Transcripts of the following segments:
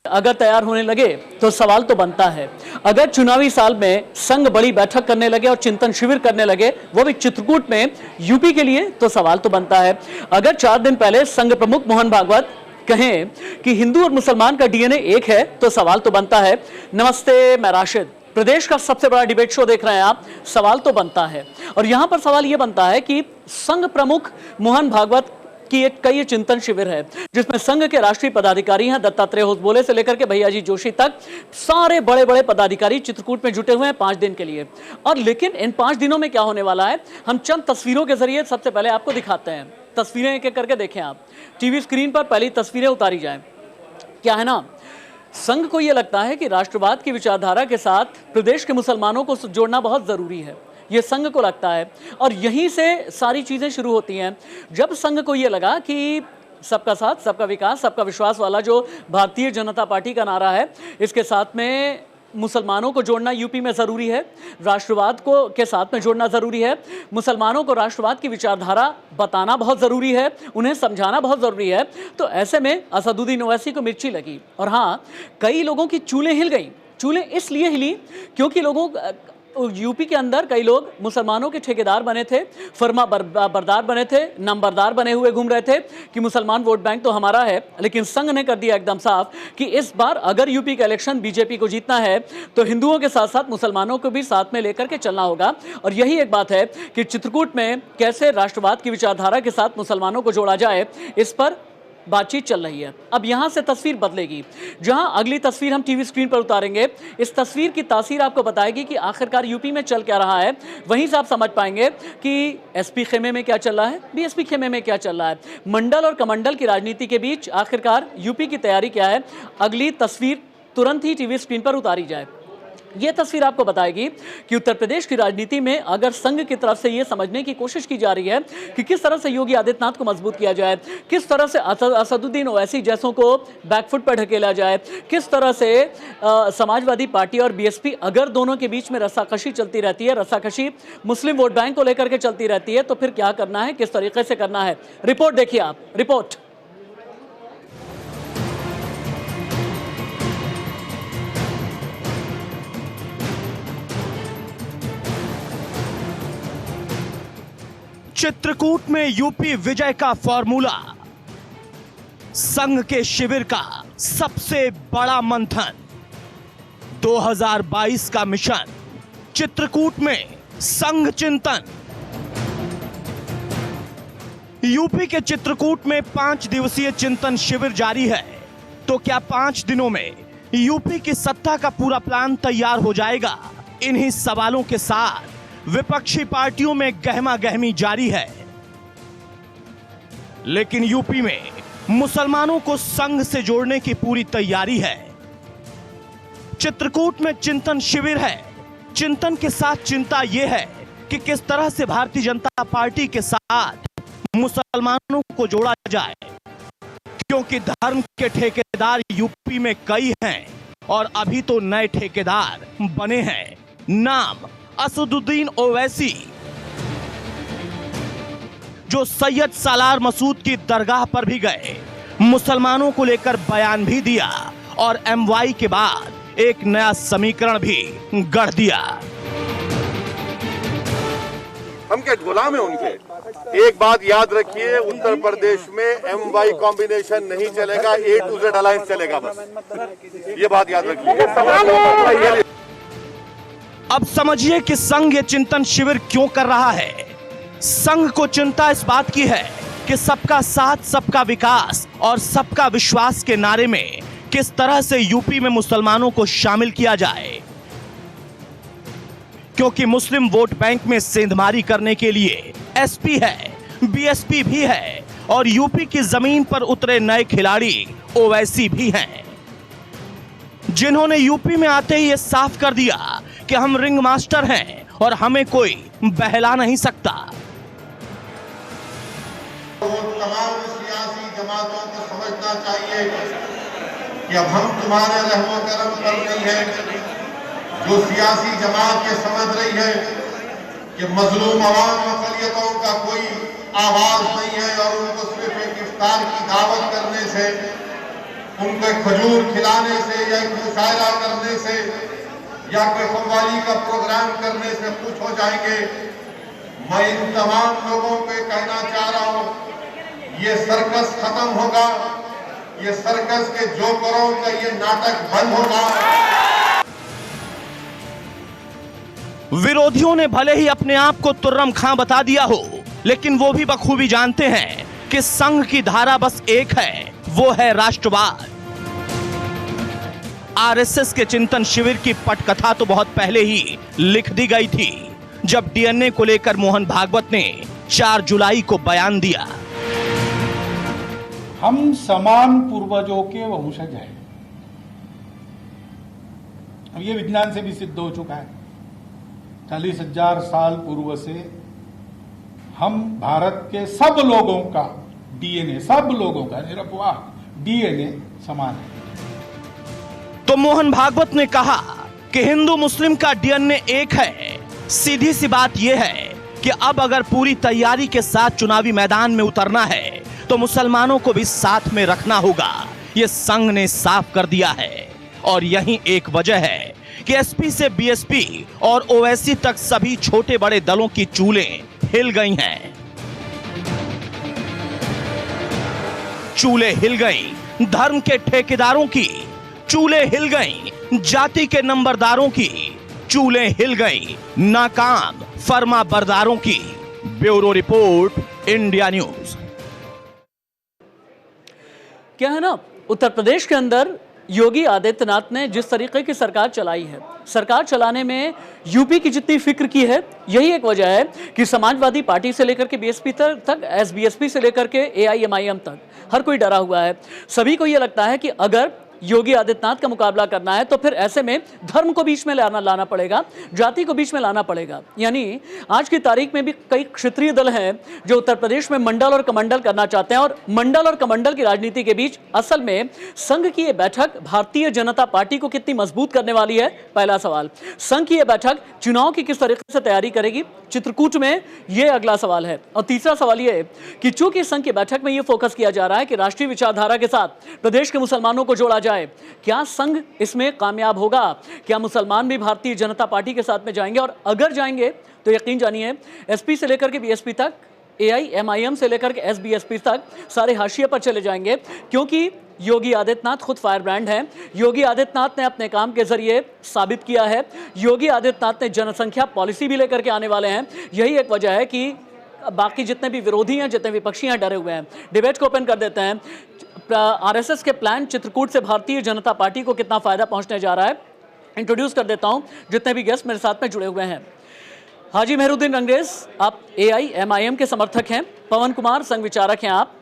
अगर तैयार होने लगे तो सवाल तो बनता है, अगर चुनावी साल में संघ बड़ी बैठक करने लगे और चिंतन शिविर करने लगे, वो भी चित्रकूट में यूपी के लिए, तो सवाल तो बनता है। अगर 4 दिन पहले संघ प्रमुख मोहन भागवत कहें कि हिंदू और मुसलमान का डीएनए एक है, तो सवाल तो बनता है। नमस्ते, मैं राशिद, प्रदेश का सबसे बड़ा डिबेट शो देख रहे हैं आप। सवाल तो बनता है, और यहां पर सवाल यह बनता है कि संघ प्रमुख मोहन भागवत की एक कई चिंतन शिविर है, जिसमें संघ के राष्ट्रीय पदाधिकारी हैं, दत्तात्रेय होसबोले से लेकर के भैया जी जोशी तक, सारे बड़े बड़े पदाधिकारी चित्रकूट में जुटे हुए हैं 5 दिन के लिए। और लेकिन इन 5 दिनों में क्या होने वाला है, हम चंद तस्वीरों के जरिए सबसे पहले आपको दिखाते हैं। तस्वीरें एक एक करके देखें आप, टीवी स्क्रीन पर पहली तस्वीरें उतारी जाएं। क्या है ना, संघ को यह लगता है कि राष्ट्रवाद की विचारधारा के साथ प्रदेश के मुसलमानों को जोड़ना बहुत जरूरी है, ये संघ को लगता है, और यहीं से सारी चीजें शुरू होती हैं। जब संघ को यह लगा कि सबका साथ, सबका विकास, सबका विश्वास वाला जो भारतीय जनता पार्टी का नारा है, इसके साथ में मुसलमानों को जोड़ना यूपी में ज़रूरी है, राष्ट्रवाद को के साथ में जोड़ना ज़रूरी है, मुसलमानों को राष्ट्रवाद की विचारधारा बताना बहुत ज़रूरी है, उन्हें समझाना बहुत ज़रूरी है, तो ऐसे में असदुद्दीन ओवैसी को मिर्ची लगी। और हाँ, कई लोगों की चूलें हिल गई। चूलें इसलिए हिली क्योंकि यूपी के अंदर कई लोग मुसलमानों के ठेकेदार बने थे, फर्मा बरदार बने थे, नंबरदार बने हुए घूम रहे थे कि मुसलमान वोट बैंक तो हमारा है। लेकिन संघ ने कर दिया एकदम साफ कि इस बार अगर यूपी का इलेक्शन बीजेपी को जीतना है, तो हिंदुओं के साथ साथ मुसलमानों को भी साथ में लेकर के चलना होगा। और यही एक बात है कि चित्रकूट में कैसे राष्ट्रवाद की विचारधारा के साथ मुसलमानों को जोड़ा जाए, इस पर बातचीत चल रही है। अब यहां से तस्वीर बदलेगी, जहां अगली तस्वीर हम टीवी स्क्रीन पर उतारेंगे। इस तस्वीर की तासीर आपको बताएगी कि आखिरकार यूपी में चल क्या रहा है। वहीं से आप समझ पाएंगे कि एसपी खेमे में क्या चल रहा है, बीएसपी खेमे में क्या चल रहा है, मंडल और कमंडल की राजनीति के बीच आखिरकार यूपी की तैयारी क्या है। अगली तस्वीर तुरंत ही टीवी स्क्रीन पर उतारी जाए। यह तस्वीर आपको बताएगी कि उत्तर प्रदेश की राजनीति में अगर संघ की तरफ से यह समझने की कोशिश की जा रही है कि किस तरह से योगी आदित्यनाथ को मजबूत किया जाए, किस तरह से असदुद्दीन ओवैसी जैसों को बैकफुट पर ढकेला जाए, किस तरह से समाजवादी पार्टी और बीएसपी, अगर दोनों के बीच में रस्साकशी चलती रहती है, रस्साकशी मुस्लिम वोट बैंक को लेकर के चलती रहती है, तो फिर क्या करना है, किस तरीके से करना है। रिपोर्ट देखिए आप, रिपोर्ट। चित्रकूट में यूपी विजय का फॉर्मूला, संघ के शिविर का सबसे बड़ा मंथन, 2022 का मिशन, चित्रकूट में संघ चिंतन। यूपी के चित्रकूट में 5 दिवसीय चिंतन शिविर जारी है। तो क्या 5 दिनों में यूपी की सत्ता का पूरा प्लान तैयार हो जाएगा? इन्हीं सवालों के साथ विपक्षी पार्टियों में गहमा गहमी जारी है। लेकिन यूपी में मुसलमानों को संघ से जोड़ने की पूरी तैयारी है। चित्रकूट में चिंतन शिविर है। चिंतन के साथ चिंता यह है कि किस तरह से भारतीय जनता पार्टी के साथ मुसलमानों को जोड़ा जाए, क्योंकि धर्म के ठेकेदार यूपी में कई हैं और अभी तो नए ठेकेदार बने हैं। नाम असदुद्दीन ओवैसी, जो सैयद सालार मसूद की दरगाह पर भी गए, मुसलमानों को लेकर बयान भी दिया और एमवाई के बाद एक नया समीकरण भी गढ़ दिया। हम क्या गुलाम है उनके? एक बात याद रखिए, उत्तर प्रदेश में एमवाई कॉम्बिनेशन नहीं चलेगा, A to Z अलायंस चलेगा बस, ये बात याद रखिए। अब समझिए कि संघ ये चिंतन शिविर क्यों कर रहा है। संघ को चिंता इस बात की है कि सबका साथ, सबका विकास और सबका विश्वास के नारे में किस तरह से यूपी में मुसलमानों को शामिल किया जाए, क्योंकि मुस्लिम वोट बैंक में सेंधमारी करने के लिए एसपी है, बीएसपी भी है और यूपी की जमीन पर उतरे नए खिलाड़ी ओवैसी भी हैं, जिन्होंने यूपी में आते ही ये साफ कर दिया कि हम रिंग मास्टर हैं और हमें कोई बहला नहीं सकता। तमाम सियासी जमातों को समझना चाहिए कि अब हम तुम्हारे रहमो करम पर नहीं है। जो सियासी जमात ये समझ रही है कि मजलूम अवाम अक़लियतों का कोई आवाज नहीं है और उनको सिर्फ एक इफ्तार की दावत करने से उनको एक खजूर खिलाने से या एक मुशायरा करने से या कोई कव्वाली का प्रोग्राम करने से खुश हो जाएंगे। मैं इन तमाम लोगों को कहना चाह रहा हूं, ये सर्कस खत्म होगा, ये सर्कस के जोकरों का ये नाटक बंद होगा। विरोधियों ने भले ही अपने आप को तुर्रम खां बता दिया हो, लेकिन वो भी बखूबी जानते हैं कि संघ की धारा बस एक है, वो है राष्ट्रवाद। आरएसएस के चिंतन शिविर की पटकथा तो बहुत पहले ही लिख दी गई थी, जब डीएनए को लेकर मोहन भागवत ने 4 जुलाई को बयान दिया। हम समान पूर्वजों के वंशज हैं। अब ये विज्ञान से भी सिद्ध हो चुका है। 40,000 साल पूर्व से हम भारत के सब लोगों का डीएनए, सब लोगों का निरपवाह डीएनए समान है। तो मोहन भागवत ने कहा कि हिंदू मुस्लिम का डीएनए एक है। सीधी सी बात यह है कि अब अगर पूरी तैयारी के साथ चुनावी मैदान में उतरना है तो मुसलमानों को भी साथ में रखना होगा। यह संघ ने साफ कर दिया है। और यही एक वजह है कि एसपी से बीएसपी और ओवैसी तक सभी छोटे बड़े दलों की चूलें हिल गई हैं। चूलें हिल गई धर्म के ठेकेदारों की, चूलें हिल गई जाति के नंबरदारों की, चूलें हिल गई नाकाम फर्माबरदारों की। Bureau report, India news. क्या है ना, उत्तर प्रदेश के अंदर योगी आदित्यनाथ ने जिस तरीके की सरकार चलाई है, सरकार चलाने में यूपी की जितनी फिक्र की है, यही एक वजह है कि समाजवादी पार्टी से लेकर के बीएसपी तक, एसबीएसपी से लेकर के एआईएमआईएम तक हर कोई डरा हुआ है। सभी को यह लगता है कि अगर योगी आदित्यनाथ का मुकाबला करना है तो फिर ऐसे में धर्म को बीच में लाना पड़ेगा, जाति को बीच में लाना पड़ेगा। यानी आज की तारीख में भी कई क्षेत्रीय दल हैं जो उत्तर प्रदेश में मंडल और कमंडल करना चाहते हैं, और मंडल और कमंडल की राजनीति के बीच असल में संघ की यह बैठक भारतीय जनता पार्टी को कितनी मजबूत करने वाली है, पहला सवाल। संघ की यह बैठक चुनाव की किस तरीके से तैयारी करेगी चित्रकूट में, यह अगला सवाल है। और तीसरा सवाल यह है कि चूंकि संघ की बैठक में यह फोकस किया जा रहा है कि राष्ट्रीय विचारधारा के साथ प्रदेश के मुसलमानों को जोड़ा जाए, क्या संघ इसमें कामयाब होगा? क्या मुसलमान भी भारतीय जनता पार्टी के साथ में जाएंगे? और अगर जाएंगे तो यकीन जानिए एसपी से लेकर के बीएसपी तक, एआईएमआईएम से लेकर के एसबीएसपी तक सारे हाशिए पर चले जाएंगे, क्योंकि योगी आदित्यनाथ खुद फायर ब्रांड हैं। योगी आदित्यनाथ ने अपने काम के जरिए साबित किया है। योगी आदित्यनाथ ने जनसंख्या पॉलिसी भी लेकर के आने वाले हैं। यही एक वजह है कि बाकी जितने भी विरोधी हैं, जितने विपक्षी हैं, डरे हुए हैं। डिबेट को ओपन कर देते हैं। आरएसएस के प्लान चित्रकूट से भारतीय जनता पार्टी को कितना फायदा पहुंचने जा रहा है, इंट्रोड्यूस कर देता हूं जितने भी गेस्ट मेरे साथ में जुड़े हुए हैं। हाजी मेहरुद्दीन रंगरेज, आप एआईएमआईएम के समर्थक हैं। पवन कुमार, संघ विचारक हैं आप।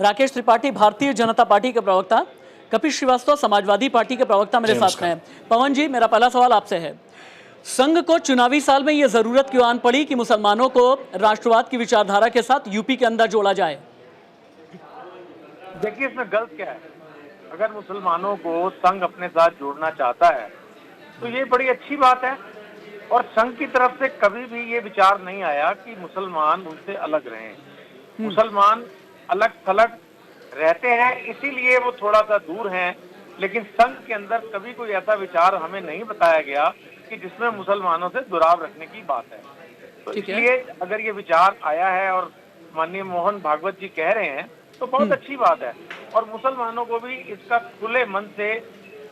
राकेश त्रिपाठी, भारतीय जनता पार्टी के प्रवक्ता। कपिल श्रीवास्तव, समाजवादी पार्टी के प्रवक्ता मेरे साथ में हैं। पवन जी, मेरा पहला सवाल आपसे है, संघ को चुनावी साल में यह जरूरत क्यों आन पड़ी कि मुसलमानों को राष्ट्रवाद की विचारधारा के साथ यूपी के अंदर जोड़ा जाए? देखिए, इसमें गलत क्या है? अगर मुसलमानों को संघ अपने साथ जोड़ना चाहता है तो ये बड़ी अच्छी बात है। और संघ की तरफ से कभी भी ये विचार नहीं आया कि मुसलमान उनसे अलग रहें। मुसलमान अलग थलग रहते हैं, इसीलिए वो थोड़ा सा दूर हैं, लेकिन संघ के अंदर कभी कोई ऐसा विचार हमें नहीं बताया गया कि जिसमें मुसलमानों से दुराव रखने की बात है। तो इसलिए अगर ये विचार आया है और माननीय मोहन भागवत जी कह रहे हैं तो बहुत अच्छी बात है। और मुसलमानों को भी इसका खुले मन से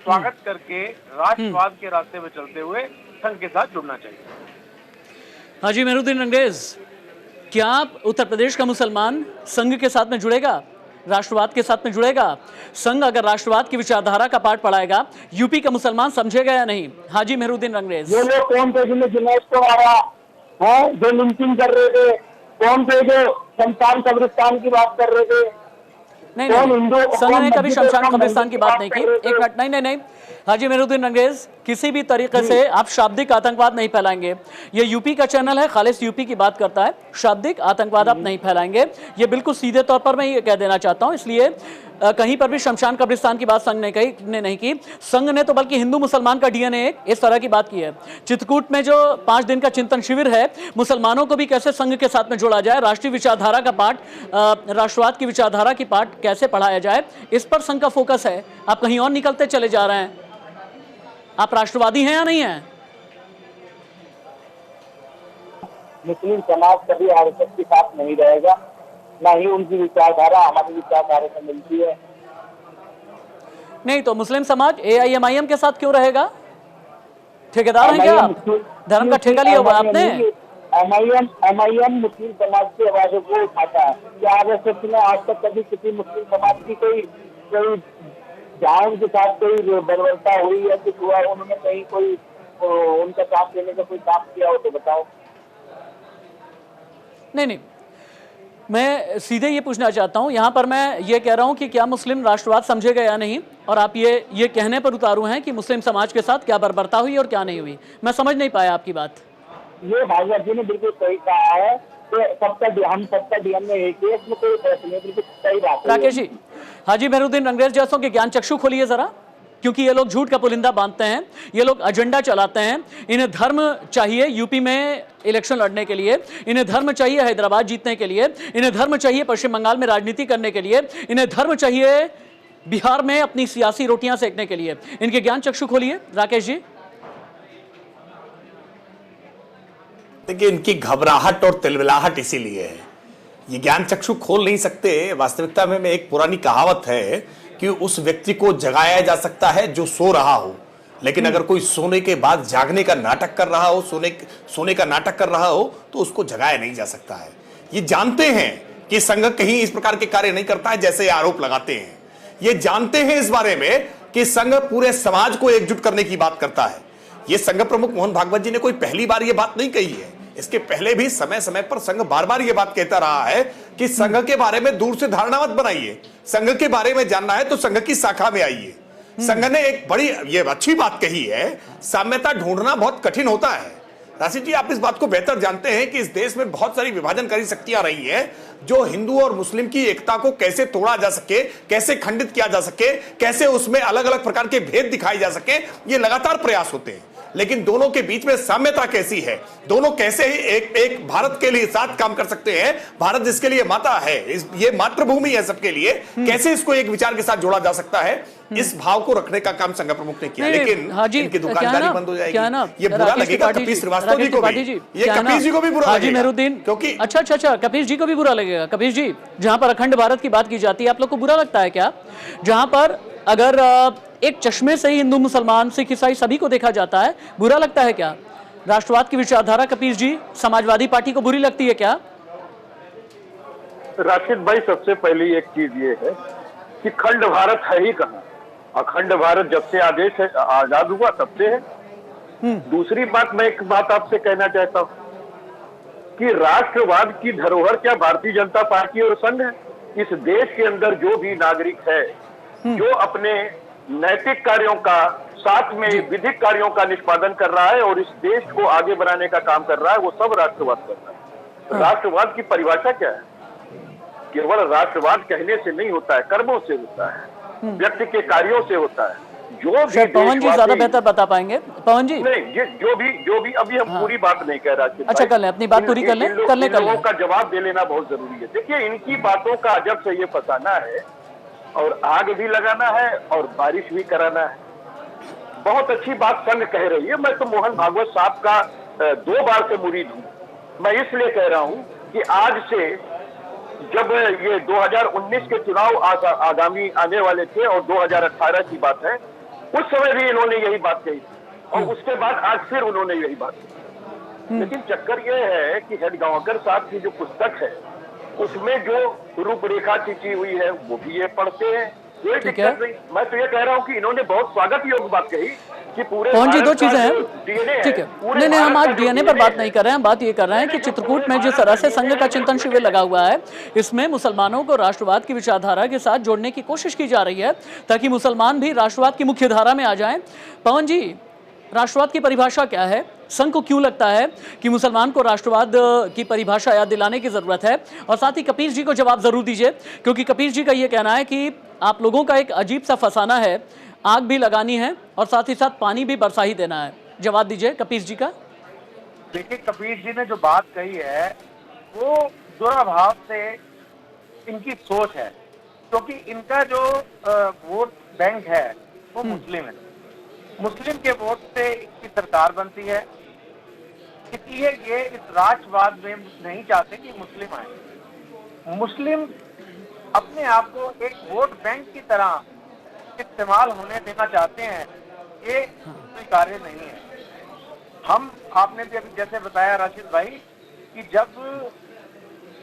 स्वागत करके राष्ट्रवाद के रास्ते में चलते हुए संघ के साथ जुड़ना चाहिए। हाजी मेहरुद्दीन रंगरेज, क्या उत्तर प्रदेश का मुसलमान संघ के साथ में जुड़ेगा, राष्ट्रवाद के साथ में जुड़ेगा? संघ अगर राष्ट्रवाद की विचारधारा का पाठ पढ़ाएगा, यूपी का मुसलमान समझेगा या नहीं? हाजी मेहरुद्दीन रंगरेज, ये लोग कौन थे जिन्हें जुलूस को आया है, जो लिंचिंग कर रहे थे, कौन थे जो शमशान कब्रिस्तान की बात कर रहे थे? नहीं, संघ ने कभी शमशान कब्रिस्तान की बात नहीं की। एक मिनट, नहीं, हाजी मेहरुद्दीन रंगरेज, किसी भी तरीके से आप शाब्दिक आतंकवाद नहीं फैलाएंगे। ये यूपी का चैनल है, खालिस यूपी की बात करता है। शाब्दिक आतंकवाद आप नहीं फैलाएंगे, ये बिल्कुल सीधे तौर पर मैं ये कह देना चाहता हूं। इसलिए कहीं पर भी शमशान कब्रिस्तान की बात संघ ने नहीं की। संघ ने तो बल्कि हिंदू मुसलमान का डीएनए इस तरह की बात की है। चित्रकूट में जो 5 दिन का चिंतन शिविर है, मुसलमानों को भी कैसे संघ के साथ में जोड़ा जाए, राष्ट्रीय विचारधारा का पाठ, राष्ट्रवाद की विचारधारा की पाठ कैसे पढ़ाया जाए, इस पर संघ का फोकस है। आप कहीं और निकलते चले जा रहे हैं। आप राष्ट्रवादी हैं या नहीं हैं? मुस्लिम समाज कभी आरएसएस के साथ नहीं रहेगा, ना ही उनकी विचारधारा हमारी विचारधारा से मिलती है। नहीं तो मुस्लिम समाज एआईएमआईएम के साथ क्यों रहेगा? ठेकेदार हैं क्या आप? धर्म का ठेका लिया हुआ आपने? एमआईएम मुस्लिम समाज की आवाजों को उठाता है। क्या आरएसएस ने आज तक कभी किसी मुस्लिम समाज की कोई जहाँ उनके साथ कोई बर्बरता हुई या कुछ हुआ, उन्होंने कहीं कोई उनका साथ देने का कोई काम किया हो तो बताओ। नहीं, मैं सीधे ये पूछना चाहता हूं, यहां पर मैं ये कह रहा हूं कि क्या मुस्लिम राष्ट्रवाद समझेगा या नहीं, और आप ये कहने पर उतारू हैं कि मुस्लिम समाज के साथ क्या बर्बरता हुई और क्या नहीं हुई। मैं समझ नहीं पाया आपकी बात। ये भागवत जी ने बिल्कुल सही कहा है कि सबका डीएनए एक है, इसमें कोई फर्क नहीं, बिल्कुल सही बात है। राकेश जी, हाजी मेहरुद्दीन रंगरेज जैसों के ज्ञान चक्षु खोलिए जरा, क्योंकि ये लोग झूठ का पुलिंदा बांधते हैं, ये लोग एजेंडा चलाते हैं। इन्हें धर्म चाहिए यूपी में इलेक्शन लड़ने के लिए, इन्हें धर्म चाहिए हैदराबाद जीतने के लिए, इन्हें धर्म चाहिए पश्चिम बंगाल में राजनीति करने के लिए, इन्हें धर्म चाहिए बिहार में अपनी सियासी रोटियां सेकने के लिए। इनके ज्ञान चक्षु खोलिए राकेश जी। देखिए, इनकी घबराहट और तिलमिलाहट इसीलिए है, ये ज्ञान चक्षु खोल नहीं सकते। वास्तविकता में एक पुरानी कहावत है कि उस व्यक्ति को जगाया जा सकता है जो सो रहा हो, लेकिन अगर कोई सोने के बाद जागने का नाटक कर रहा हो, सोने का नाटक कर रहा हो, तो उसको जगाया नहीं जा सकता है। ये जानते हैं कि संघ कहीं इस प्रकार के कार्य नहीं करता है जैसे आरोप लगाते हैं। ये जानते हैं इस बारे में कि संघ पूरे समाज को एकजुट करने की बात करता है। ये संघ प्रमुख मोहन भागवत जी ने कोई पहली बार ये बात नहीं कही है, इसके पहले भी समय समय पर संघ बार बार ये बात कहता रहा है कि संघ के बारे में दूर से धारणा मत बनाइए, संघ के बारे में जानना है तो संघ की शाखा में आइए। संघ ने एक बड़ी ये अच्छी बात कही है, साम्यता ढूंढना बहुत कठिन होता है। राशिद जी, आप इस बात को बेहतर जानते हैं कि इस देश में बहुत सारी विभाजनकारी शक्तियां रही हैं जो हिंदू और मुस्लिम की एकता को कैसे तोड़ा जा सके, कैसे खंडित किया जा सके, कैसे उसमें अलग अलग प्रकार के भेद दिखाए जा सके, ये लगातार प्रयास होते हैं। लेकिन दोनों के बीच में साम्यता कैसी है, दोनों कैसे ही एक भारत के लिए साथ काम कर सकते हैं, भारत जिसके लिए माता है, ये मातृभूमि है सबके लिए, कैसे इसको एक विचार के साथ जोड़ा जा सकता है, इस भाव को रखने का काम संघ प्रमुख ने किया। लेकिन इनकी दुकानदारी बंद हो जाएगी, ये बुरा लगेगा कपिल श्रीवास्तव जी को भी, ये कपिल जी को भी बुरा लगेगा मेहरुद्दीन, क्योंकि अच्छा कपिल जी को भी बुरा लगेगा। कपिल जी, जहां पर अखंड भारत की बात की जाती है, आप लोग को बुरा लगता है क्या? जहां पर अगर एक चश्मे से ही हिंदू मुसलमान सिख ईसाई सभी को देखा जाता है, बुरा लगता है क्या? राष्ट्रवाद की विचारधारा कपिल जी समाजवादी पार्टी को बुरी लगती है क्या? राशिद भाई, सबसे पहली एक चीज ये है कि खंड भारत है ही कहाँ। अखंड भारत जब से आदेश है, आजाद हुआ तब से है। दूसरी बात, मैं एक बात आपसे कहना चाहता हूँ कि राष्ट्रवाद की धरोहर क्या भारतीय जनता पार्टी और संघ है? इस देश के अंदर जो भी नागरिक है, जो अपने नैतिक कार्यों का साथ में विधिक कार्यों का निष्पादन कर रहा है और इस देश को आगे बढ़ाने का काम कर रहा है, वो सब राष्ट्रवाद कर रहा है। राष्ट्रवाद की परिभाषा क्या है? केवल राष्ट्रवाद कहने से नहीं होता है, कर्मों से होता है, व्यक्ति के कार्यों से होता है। जो भी पवन जी ज्यादा बेहतर बता पाएंगे। पवन जी नहीं, जो भी अभी हम पूरी बात नहीं कह रहे। अच्छा, कर ले, अपनी बात पूरी कर ले, लोगों का जवाब दे लेना बहुत जरूरी है। देखिए, इनकी बातों का अजब से ये फंसाना है और आग भी लगाना है और बारिश भी कराना है। बहुत अच्छी बात संघ कह रही है। मैं तो मोहन भागवत साहब का 2 बार से मुरीद हूं। मैं इसलिए कह रहा हूं कि आज से जब ये 2019 के चुनाव आगामी आने वाले थे और 2018 की बात है, उस समय भी इन्होंने यही बात कही थी और उसके बाद आज फिर उन्होंने यही बात कही। लेकिन चक्कर ये है कि हेडगांवकर साहब की जो पुस्तक है उसमें जो रूपरेखा खींची हुई है वो भी ये पढ़ते हैं, कोई दिक्कत नहीं। मैं तो ये कह रहा हूँ कि इन्होंने बहुत स्वागत योग्य बात कही कि पूरे कौन जी 2 चीजें हैं, ठीक है। नहीं, हम आज डीएनए पर बात नहीं कर रहे हैं, हम बात ये कर रहे हैं कि चित्रकूट में जिस तरह से संघ का चिंतन शिविर लगा हुआ है, इसमें मुसलमानों को राष्ट्रवाद की विचारधारा के साथ जोड़ने की कोशिश की जा रही है ताकि मुसलमान भी राष्ट्रवाद की मुख्य धारा में आ जाएं। पवन जी, राष्ट्रवाद की परिभाषा क्या है? संघ को क्यों लगता है कि मुसलमान को राष्ट्रवाद की परिभाषा याद दिलाने की जरूरत है? और साथ ही कपिल जी को जवाब जरूर दीजिए, क्योंकि कपिल जी का यह कहना है कि आप लोगों का एक अजीब सा फसाना है, आग भी लगानी है और साथ ही साथ पानी भी बरसा ही देना है। जवाब दीजिए कपीस जी का। देखिए, कपीस जी ने जो बात कही है वो दुराभाव से इनकी सोच है, क्योंकि इनका जो वोट बैंक है वो मुस्लिम है। मुस्लिम के वोट से इसकी सरकार बनती है, इसलिए ये इस राष्ट्रवाद में नहीं चाहते कि मुस्लिम आए। मुस्लिम अपने आप को एक वोट बैंक की तरह इस्तेमाल होने देना चाहते हैं, ये स्वीकार्य नहीं है। आपने भी अभी जैसे बताया राशिद भाई कि जब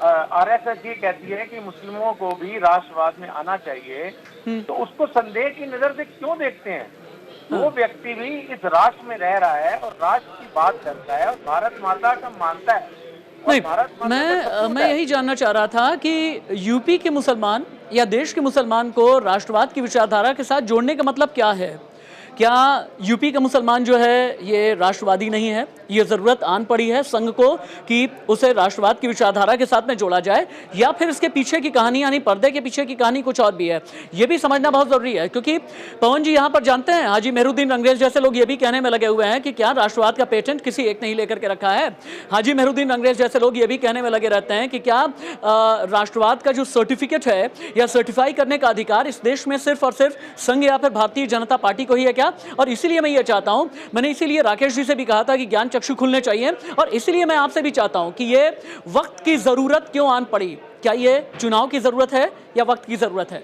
आरएसएस ये कहती है कि मुस्लिमों को भी राष्ट्रवाद में आना चाहिए, तो उसको संदेह की नजर से क्यों देखते हैं? वो व्यक्ति भी इस राष्ट्र में रह रहा है और राष्ट्र की बात करता है और भारत माता का मानता है। नहीं, मैं यही जानना चाह रहा था कि यूपी के मुसलमान या देश के मुसलमान को राष्ट्रवाद की विचारधारा के साथ जोड़ने का मतलब क्या है? क्या यूपी का मुसलमान जो है ये राष्ट्रवादी नहीं है? ये ज़रूरत आन पड़ी है संघ को कि उसे राष्ट्रवाद की विचारधारा के साथ में जोड़ा जाए, या फिर इसके पीछे की कहानी यानी पर्दे के पीछे की कहानी कुछ और भी है? ये भी समझना बहुत ज़रूरी है, क्योंकि पवन जी यहाँ पर जानते हैं हाजी मेहरुद्दीन अंग्रेज जैसे लोग ये भी कहने में लगे हुए हैं कि क्या राष्ट्रवाद का पेटेंट किसी एक ने ही लेकर के रखा है। हाजी मेहरुद्दीन अंग्रेज जैसे लोग ये भी कहने में लगे रहते हैं कि क्या राष्ट्रवाद का जो सर्टिफिकेट है या सर्टिफाई करने का अधिकार इस देश में सिर्फ और सिर्फ संघ या फिर भारतीय जनता पार्टी को ही है क्या? और इसीलिए मैं ये चाहता हूं, मैंने इसीलिए राकेश जी से भी कहा था कि ज्ञान चक्षु खुलने चाहिए, और इसीलिए मैं आपसे भी चाहता हूं कि ये वक्त की जरूरत क्यों आन पड़ी? क्या ये चुनाव की जरूरत है या वक्त की जरूरत है?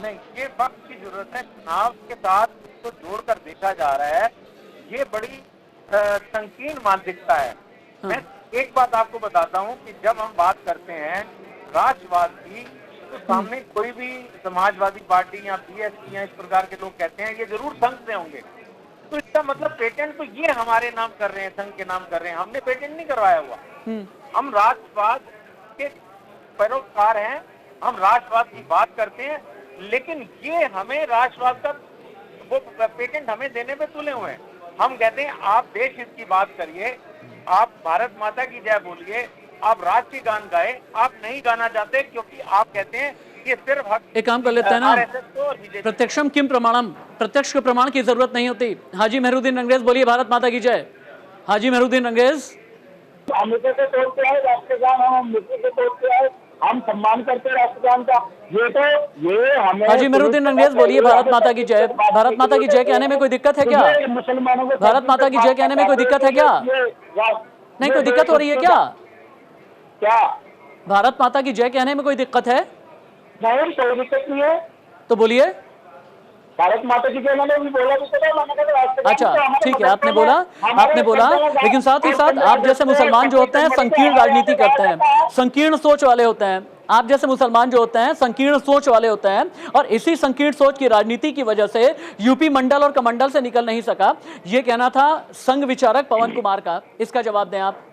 नहीं, ये वक्त की जरूरत है। चुनाव के साथ तो जोड़कर देखा जा रहा है, ये बड़ी संकीर्ण मानसिकता है। मैं एक बात आपको बताता हूं कि जब हम बात करते हैं राष्ट्रवाद की, तो सामने कोई भी समाजवादी पार्टी या बीएसपी या इस प्रकार के लोग कहते हैं ये जरूर संघ से होंगे, तो इसका मतलब पेटेंट तो ये हमारे नाम कर रहे हैं, संघ के नाम कर रहे हैं। हमने पेटेंट नहीं करवाया हुआ। हम राष्ट्रवाद के पैरोकार हैं, हम राष्ट्रवाद की बात करते हैं, लेकिन ये हमें राष्ट्रवाद का वो पेटेंट हमें देने पे तुले हुए हैं। हम कहते हैं आप देश हित की बात करिए, आप भारत माता की जय बोलिए, आप राष्ट्रीय गान गाए, आप नहीं गाना चाहते क्योंकि आप कहते हैं ये सिर्फ हक। एक काम कर लेते हैं ना, प्रत्यक्षम किम प्रमाणम, प्रत्यक्ष के प्रमाण की जरूरत नहीं होती। हाजी मेहरुद्दीन अंग्रेज बोलिए भारत माता की जय। हाजी मेहरुद्दीन अंग्रेज। अमृत के तौर पे है राष्ट्रगान, हम मृत्यु के तौर पे है, हम सम्मान करते हैं राष्ट्रगान का। ये हमें हाजी मेहरुद्दीन अंग्रेज बोलिए भारत माता की जय। भारत माता की जय कहने में कोई दिक्कत है क्या? मुसलमानों को भारत माता की जय कहने में कोई दिक्कत है क्या? नहीं, कोई दिक्कत हो रही है क्या? क्या भारत माता की जय कहने में कोई दिक्कत है? नहीं, कोई दिक्कत नहीं है। तो बोलिए। भारत माता की जय मैंने भी बोला तो अच्छा, ठीक है, आपने बोला, लेकिन साथ ही साथ आप जैसे मुसलमान जो होते हैं संकीर्ण राजनीति करते हैं, संकीर्ण सोच वाले होते हैं। आप जैसे मुसलमान जो होते हैं संकीर्ण सोच वाले होते हैं, और इसी संकीर्ण सोच की राजनीति की वजह से यूपी मंडल और कमंडल से निकल नहीं सका। ये कहना था संघ विचारक पवन कुमार का। इसका जवाब दें आप।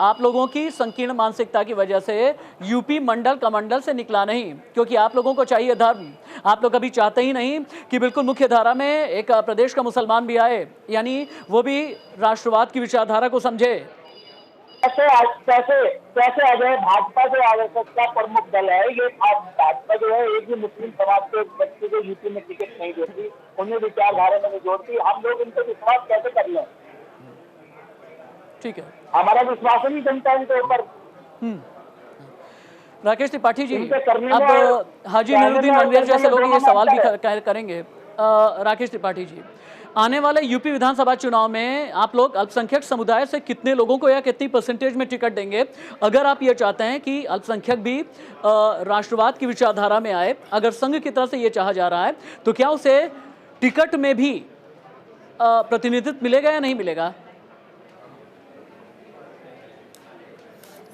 आप लोगों की संकीर्ण मानसिकता की वजह से यूपी मंडल कमंडल से निकला नहीं, क्योंकि आप लोगों को चाहिए धर्म। आप लोग कभी चाहते ही नहीं कि बिल्कुल मुख्य धारा में एक प्रदेश का मुसलमान भी आए, यानी वो भी राष्ट्रवाद की विचारधारा को समझे। कैसे आ गए? भाजपा जो आरएसएस का प्रमुख दल है, ये भाजपा जो है एक भी मुस्लिम समाज के व्यक्ति को यूपी में टिकट नहीं देती, उन्हें विचारधारा में नहीं जोड़ती। हम लोग इनको विश्वास कैसे कर लें? ठीक है, हमारा विश्वास नहीं जनता इनके ऊपर। राकेश त्रिपाठी जी, अब हाजी मेहरुद्दीन अंग्रेज जैसे लोग ये सवाल भी करेंगे। राकेश त्रिपाठी जी, आने वाले यूपी विधानसभा चुनाव में आप लोग अल्पसंख्यक समुदाय से कितने लोगों को या कितनी परसेंटेज में टिकट देंगे? अगर आप ये चाहते हैं कि अल्पसंख्यक भी राष्ट्रवाद की विचारधारा में आए, अगर संघ की तरफ से ये चाहा जा रहा है, तो क्या उसे टिकट में भी प्रतिनिधित्व मिलेगा या नहीं मिलेगा?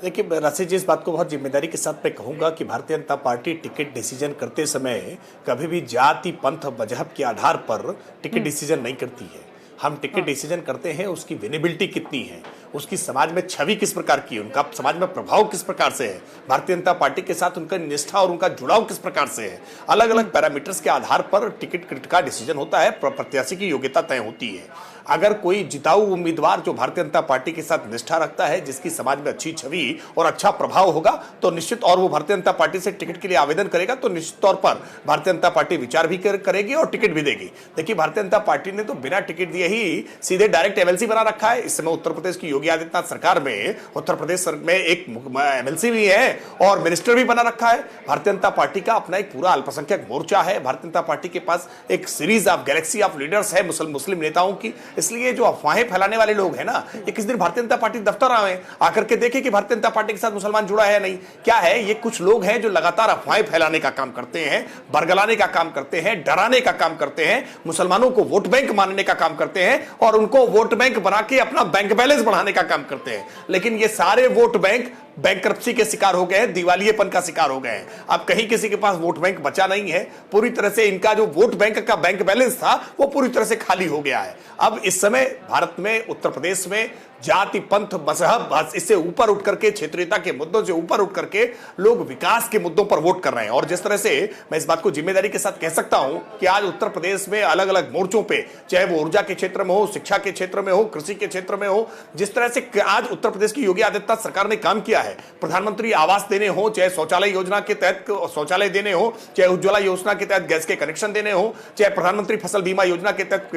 देखिए राशिद जी, इस बात को बहुत जिम्मेदारी के साथ मैं कहूंगा कि Bharatiya Janata party ticket decision करते समय कभी भी जाति पंथ मजहब के आधार पर टिकट डिसीजन नहीं करती है। हम टिकट डिसीजन करते हैं उसकी विनेबिलिटी कितनी है, उसकी समाज में छवि किस प्रकार की है, उनका समाज में प्रभाव किस प्रकार से है, भारतीय जनता पार्टी के साथ उनका निष्ठा और उनका जुड़ाव किस प्रकार से है। अलग अलग पैरामीटर्स के आधार पर टिकट का डिसीजन होता है, प्रत्याशी की योग्यता तय होती है। अगर कोई जिताऊ उम्मीदवार जो भारतीय जनता पार्टी के साथ निष्ठा रखता है, जिसकी समाज में अच्छी छवि और अच्छा प्रभाव होगा, तो निश्चित, और वो भारतीय जनता पार्टी से टिकट के लिए आवेदन करेगा, तो निश्चित तौर पर भारतीय जनता पार्टी विचार भी करेगी और टिकट भी देगी। देखिए, भारतीय जनता पार्टी ने तो बिना टिकट दिए ही सीधे डायरेक्ट एमएलसी बना रखा है। इस समय उत्तर प्रदेश की योगी आदित्यनाथ सरकार में उत्तर प्रदेश में एक एमएलसी भी है और मिनिस्टर भी बना रखा है। भारतीय जनता पार्टी का अपना एक पूरा अल्पसंख्यक मोर्चा है। भारतीय जनता पार्टी के पास एक series of Galaxy of leaders है मुस्लिम नेताओं की। इसलिए जो अफवाहें फैलाने वाले लोग हैं ना, ये किस दिन भारतीय जनता पार्टी दफ्तर आए, आकर के देखें कि भारतीय जनता पार्टी के साथ मुसलमान जुड़ा है नहीं। क्या है, ये कुछ लोग हैं जो लगातार अफवाहें फैलाने का काम करते हैं, बरगलाने का काम करते हैं, डराने का काम करते हैं, मुसलमानों को वोट बैंक मानने का काम करते हैं और उनको वोट बैंक बना के अपना बैंक बैलेंस बढ़ाने का काम करते हैं। लेकिन ये सारे वोट बैंक बैंकरप्सी के शिकार हो गए हैं, दिवालियेपन का शिकार हो गए हैं। अब कहीं किसी के पास वोट बैंक बचा नहीं है। पूरी तरह से इनका जो वोट बैंक का बैंक बैलेंस था वो पूरी तरह से खाली हो गया है। अब इस समय भारत में, उत्तर प्रदेश में जाति, पंथ, मजहब, इससे ऊपर उठ करके, क्षेत्रीयता के मुद्दों से ऊपर उठ करके लोग विकास के मुद्दों पर वोट कर रहे हैं। और जिस तरह से मैं इस बात को जिम्मेदारी के साथ कह सकता हूं कि आज उत्तर प्रदेश में अलग अलग मोर्चों पे, चाहे वो ऊर्जा के क्षेत्र में हो, शिक्षा के क्षेत्र में हो, कृषि के क्षेत्र में हो, जिस तरह से आज उत्तर प्रदेश की योगी आदित्यनाथ सरकार ने काम किया है, प्रधानमंत्री आवास देने हो, चाहे शौचालय योजना के तहत शौचालय देने हो, चाहे उज्ज्वला योजना के तहत गैस के कनेक्शन देने हो, चाहे प्रधानमंत्री फसल बीमा योजना के तहत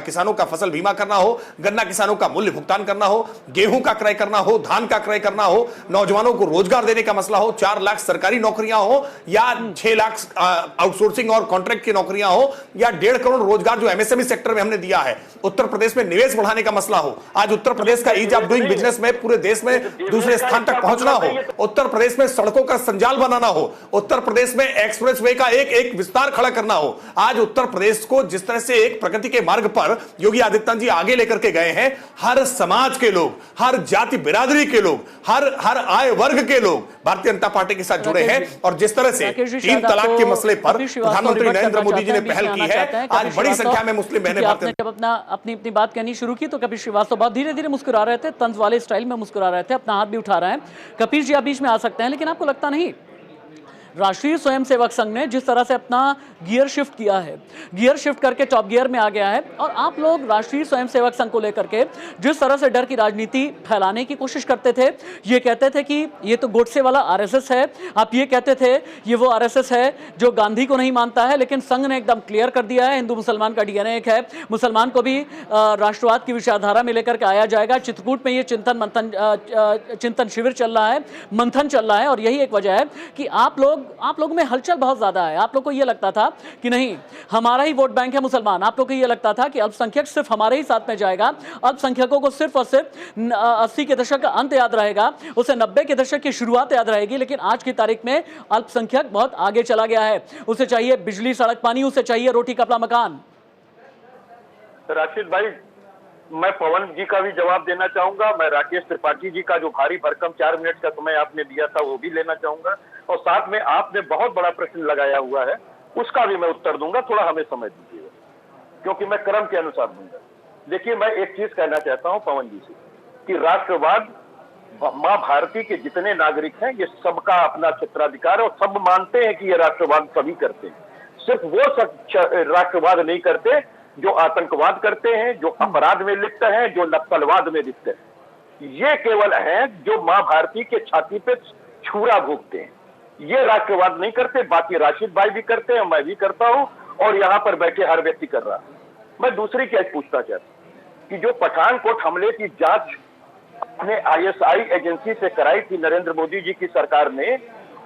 किसानों का फसल बीमा करना हो, गन्ना किसानों का मूल्य भुगतान करना हो, गेहूं का क्रय करना हो, धान का क्रय करना हो, नौजवानों को रोजगार देने का मसला हो, 4 लाख सरकारी नौकरियां हो या 6 लाख आउटसोर्सिंग और कॉन्ट्रैक्ट की नौकरियां हो या 1.5 करोड़ रोजगार जो एमएसएमई सेक्टर में हमने दिया है, उत्तर प्रदेश में निवेश बढ़ाने का मसला हो, आज उत्तर प्रदेश का ईज ऑफ डूइंग बिजनेस में पूरे देश में दूसरे स्थान तक पहुंचना हो, उत्तर प्रदेश में सड़कों का संजाल बनाना हो, उत्तर प्रदेश में एक्सप्रेसवे का एक विस्तार खड़ा करना हो। आज उत्तर प्रदेश को जिस तरह से एक प्रगति के मार्ग पर योगी आदित्यनाथ जी आगे लेकर के गए हैं, हर समाज के लोग, हर जाति बिरादरी के लोग, हर आय वर्ग के लोग भारतीय जनता पार्टी के साथ जुड़े हैं। और जिस तरह से 3 तलाक के मसले पर प्रधानमंत्री नरेंद्र मोदी जी ने पहल की है, आज बड़ी संख्या में मुस्लिम बहनें जब अपनी बात कहनी शुरू की तो कपिल श्रीवास्तव बहुत धीरे धीरे मुस्कुरा रहे थे, तंज वाले स्टाइल में मुस्कुरा रहे थे, अपना हाथ भी उठा रहे हैं। कपिल जी आप बीच में आ सकते हैं, लेकिन आपको लगता नहीं राष्ट्रीय स्वयंसेवक संघ ने जिस तरह से अपना गियर शिफ्ट किया है, गियर शिफ्ट करके टॉप गियर में आ गया है, और आप लोग राष्ट्रीय स्वयंसेवक संघ को लेकर के जिस तरह से डर की राजनीति फैलाने की कोशिश करते थे, ये कहते थे कि ये तो गोडसे वाला आरएसएस है, आप ये कहते थे ये वो आरएसएस है जो गांधी को नहीं मानता है, लेकिन संघ ने एकदम क्लियर कर दिया है हिंदू मुसलमान का डीएनए एक है, मुसलमान को भी राष्ट्रवाद की विचारधारा में लेकर के आया जाएगा। चित्रकूट में ये चिंतन शिविर चल रहा है, मंथन चल रहा है, और यही एक वजह है कि आप लोग में हलचल बहुत ज्यादा है। आप लोग को यह लगता था कि नहीं हमारा ही वोट बैंक है मुसलमान, आप लोग को यह लगता था कि अल्पसंख्यक सिर्फ हमारे ही साथ में जाएगा, अल्पसंख्यकों को सिर्फ और सिर्फ 80 के दशक का अंत याद रहेगा, उसे 90 के दशक की शुरुआत याद रहेगी। लेकिन आज की तारीख में अल्पसंख्यक बहुत आगे चला गया है, उसे चाहिए बिजली, सड़क, पानी, उसे चाहिए रोटी, कपड़ा, मकान। राशिद भाई, मैं पवन जी का भी जवाब देना चाहूंगा, मैं राकेश त्रिपाठी जी का जो भारी भरकम 4 मिनट का समय आपने दिया था वो भी लेना चाहूंगा, और साथ में आपने बहुत बड़ा प्रश्न लगाया हुआ है उसका भी मैं उत्तर दूंगा। थोड़ा हमें समय दीजिएगा क्योंकि मैं क्रम के अनुसार दूंगा। देखिए, मैं एक चीज कहना चाहता हूं पवन जी से कि राष्ट्रवाद, मां भारती के जितने नागरिक हैं ये सबका अपना क्षेत्राधिकार है और सब मानते हैं कि ये राष्ट्रवाद सभी करते हैं। सिर्फ वो राष्ट्रवाद नहीं करते जो आतंकवाद करते हैं, जो अपराध में लिप्त हैं, जो नक्सलवाद में लिप्त हैं। ये केवल हैं जो मां भारती के छाती पे छुरा भोगते हैं। ये राष्ट्रवाद नहीं करते। बाकी राशिद भाई भी करते हैं, मैं भी करता हूं, और यहां पर बैठे हर व्यक्ति कर रहा है। मैं दूसरी क्या पूछना चाहता हूं कि जो पठानकोट हमले की जांच अपने आईएसआई एजेंसी से कराई थी नरेंद्र मोदी जी की सरकार ने,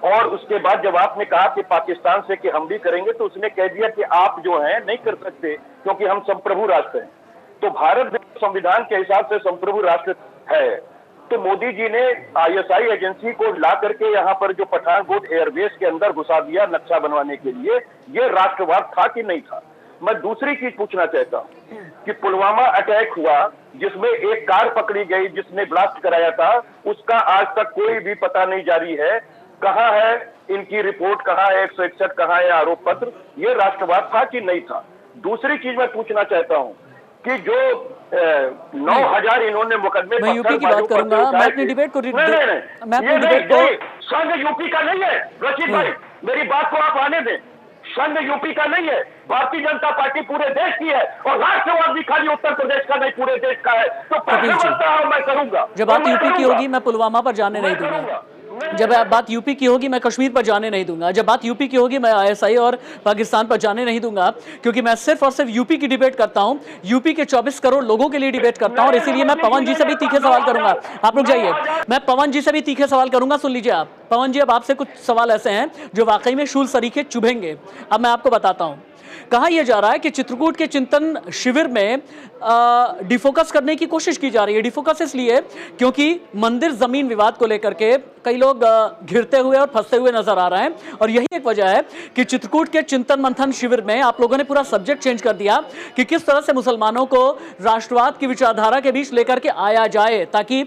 और उसके बाद जब आपने कहा कि पाकिस्तान से कि हम भी करेंगे, तो उसने कह दिया कि आप जो हैं नहीं कर सकते क्योंकि हम संप्रभु राष्ट्र हैं। तो भारत संविधान के हिसाब से संप्रभु राष्ट्र है, तो मोदी जी ने आईएसआई एजेंसी को ला करके यहाँ पर जो पठानकोट एयरबेस के अंदर घुसा दिया नक्शा बनवाने के लिए, ये राष्ट्रवाद था कि नहीं था? मैं दूसरी चीज पूछना चाहता हूँ कि पुलवामा अटैक हुआ जिसमें एक कार पकड़ी गई जिसने ब्लास्ट कराया था, उसका आज तक कोई भी पता नहीं जारी है। कहाँ है इनकी रिपोर्ट, कहाँ है 161, कहाँ है आरोप पत्र? ये राष्ट्रवाद था कि नहीं था? दूसरी चीज मैं पूछना चाहता हूँ कि जो 9,000 इन्होंने मुकदमे, मैं यूपी की बात करूंगा, मैं अपनी डिबेट को संघ यूपी का नहीं है रशीद भाई, मेरी बात को आप आने दें। संघ यूपी का नहीं है, भारतीय जनता पार्टी पूरे देश की है और राष्ट्रवाद भी खाली उत्तर प्रदेश का नहीं पूरे देश का है। तो मैं करूंगा। जब बात यूपी की होगी मैं पुलवामा पर जाने नहीं दूंगा, जब बात यूपी की होगी मैं कश्मीर पर जाने नहीं दूंगा, जब बात यूपी की होगी मैं ISI और पाकिस्तान पर जाने नहीं दूंगा, क्योंकि मैं सिर्फ और सिर्फ यूपी की डिबेट करता हूं, यूपी के 24 करोड़ लोगों के लिए डिबेट करता हूं और इसीलिए मैं पवन जी से भी तीखे सवाल करूंगा। आप लोग जाइए, मैं पवन जी से भी तीखे सवाल करूंगा, सुन लीजिए आप। पवन जी, अब आपसे कुछ सवाल ऐसे हैं जो वाकई में शूल सरीखे चुभेंगे। अब मैं आपको बताता हूं। कहा यह जा रहा है कि चित्रकूट के चिंतन शिविर में डिफोकस करने की कोशिश की जा रही है। डिफोकस इसलिए क्योंकि मंदिर जमीन विवाद को लेकर के कई लोग घिरते हुए और फंसते हुए नजर आ रहे हैं और यही एक वजह है कि चित्रकूट के चिंतन मंथन शिविर में आप लोगों ने पूरा सब्जेक्ट चेंज कर दिया कि किस तरह से मुसलमानों को राष्ट्रवाद की विचारधारा के बीच लेकर के आया जाए ताकि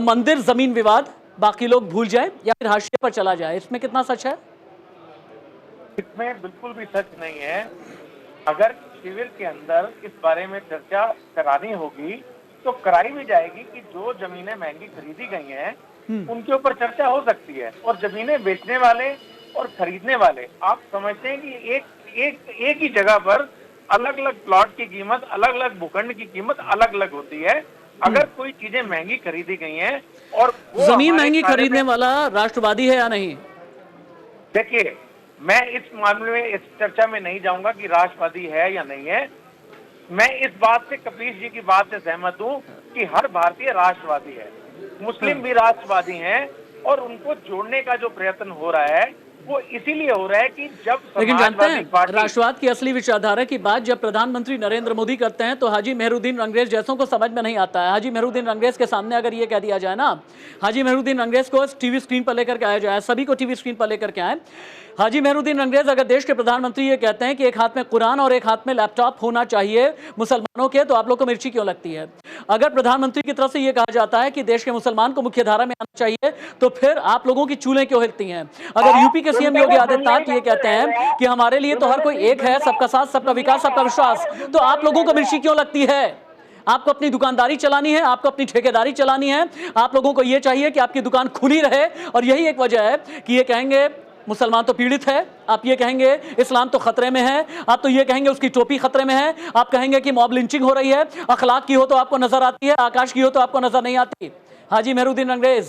मंदिर जमीन विवाद बाकी लोग भूल जाए या फिर हाशिए पर चला जाए। इसमें कितना सच है? इसमें बिल्कुल भी सच नहीं है। अगर शिविर के अंदर इस बारे में चर्चा करानी होगी तो कराई भी जाएगी कि जो जमीनें महंगी खरीदी गई हैं उनके ऊपर चर्चा हो सकती है। और जमीनें बेचने वाले और खरीदने वाले, आप समझते हैं कि एक ही जगह पर अलग अलग प्लॉट की कीमत, अलग अलग भूखंड की कीमत अलग अलग होती है। अगर कोई चीजें महंगी खरीदी गई हैं और जमीन महंगी खरीदने वाला राष्ट्रवादी है या नहीं? देखिए, मैं इस मामले में इस चर्चा में नहीं जाऊंगा कि राष्ट्रवादी है या नहीं है। मैं इस बात से, कपीश जी की बात से सहमत हूं कि हर भारतीय राष्ट्रवादी है, मुस्लिम भी राष्ट्रवादी हैं और उनको जोड़ने का जो प्रयत्न हो रहा है वो इसीलिए हो रहा है कि जब लेकिन जानते हैं राष्ट्रवाद की असली विचारधारा की बात जब प्रधानमंत्री नरेंद्र मोदी करते हैं तो हाजी मेहरुद्दीन रंगरेज जैसों को समझ में नहीं आता है। हाजी मेहरुद्दीन रंगरेज के सामने अगर ये कह दिया जाए ना, हाजी मेहरुद्दीन रंगरेज को टीवी स्क्रीन पर लेकर के आया जाए, सभी को टीवी स्क्रीन पर लेकर के आए, हाजी मेहरुद्दीन रंगरेज अगर देश के प्रधानमंत्री ये कहते हैं कि एक हाथ में कुरान और एक हाथ में लैपटॉप होना चाहिए मुसलमानों के, तो आप लोग को मिर्ची क्यों लगती है? अगर प्रधानमंत्री की तरफ से ये कहा जाता है कि देश के मुसलमान को मुख्य धारा में आना चाहिए तो फिर आप लोगों की चूलें क्यों हिलती हैं? अगर यूपी के सीएम योगी आदित्यनाथ ये कहते हैं कि हमारे लिए तो हर कोई एक है, सबका साथ, सबका विकास, सबका विश्वास, तो आप लोगों को मिर्ची क्यों लगती है? आपको अपनी दुकानदारी चलानी है, आपको अपनी ठेकेदारी चलानी है, आप लोगों को यह चाहिए कि आपकी दुकान खुली रहे और यही एक वजह है कि ये कहेंगे मुसलमान तो पीड़ित है, आप ये कहेंगे इस्लाम तो खतरे में है, आप तो ये कहेंगे उसकी टोपी खतरे में है, आप कहेंगे कि मॉब लिंचिंग हो रही है, अखलाक की हो तो आपको नजर आती है, आकाश की हो तो आपको नजर नहीं आती। हाजी मेहरुद्दीन रंगरेज,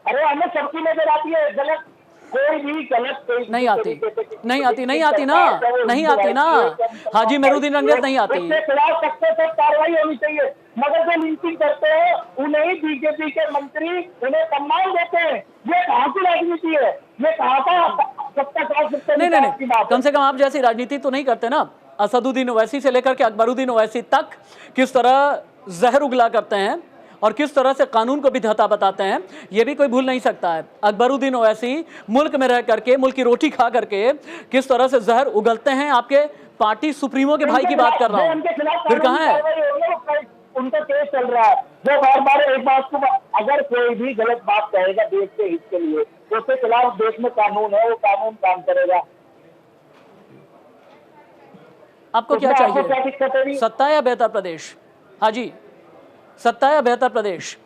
अरे हमें सबकी नजर आती है, गलत कोई भी गलत नहीं आती ना हाजी मेहरुद्दीन रंगरेज नहीं आती। उसके खिलाफ सख्त से कार्रवाई होनी चाहिए, मगर जो लिंचिंग करते हैं उन्हें बीजेपी के मंत्री उन्हें सम्मान देते हैं। ये कहाँ की राजनीति है? ये कहाँ का सबका साथ? नहीं, कम से कम आप जैसी राजनीति तो नहीं करते ना। असदुद्दीन ओवैसी से लेकर के अकबरुद्दीन ओवैसी तक किस तरह जहर उगला करते हैं और किस तरह से कानून को विधाता बताते हैं, यह भी कोई भूल नहीं सकता है। अकबरुद्दीन ओवैसी मुल्क में रह करके, मुल्क की रोटी खा करके किस तरह से जहर उगलते हैं। आपके पार्टी सुप्रीमो के भाई की बात कर रहा हूं, फिर कहां है? उनका केस चल रहा है, जो बार बार एक बात को, अगर कोई भी गलत बात कहेगा देश के हित के लिए तो उसके खिलाफ देश में कानून है, वो कानून काम करेगा। आपको क्या चाहिए, सत्ता या बेहतर प्रदेश? हाजी, सत्ता या बेहतर प्रदेश?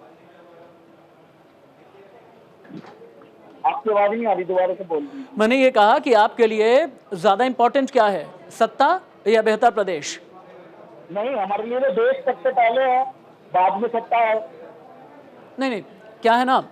आपकी आवाज नहीं आ रही, दोबारा से बोल दीजिए। मैंने ये कहा कि आपके लिए ज्यादा इंपॉर्टेंट क्या है, सत्ता या बेहतर प्रदेश? नहीं, हमारे लिए तो देश सबसे पहले है, बाद में सत्ता है। नहीं, क्या है ना,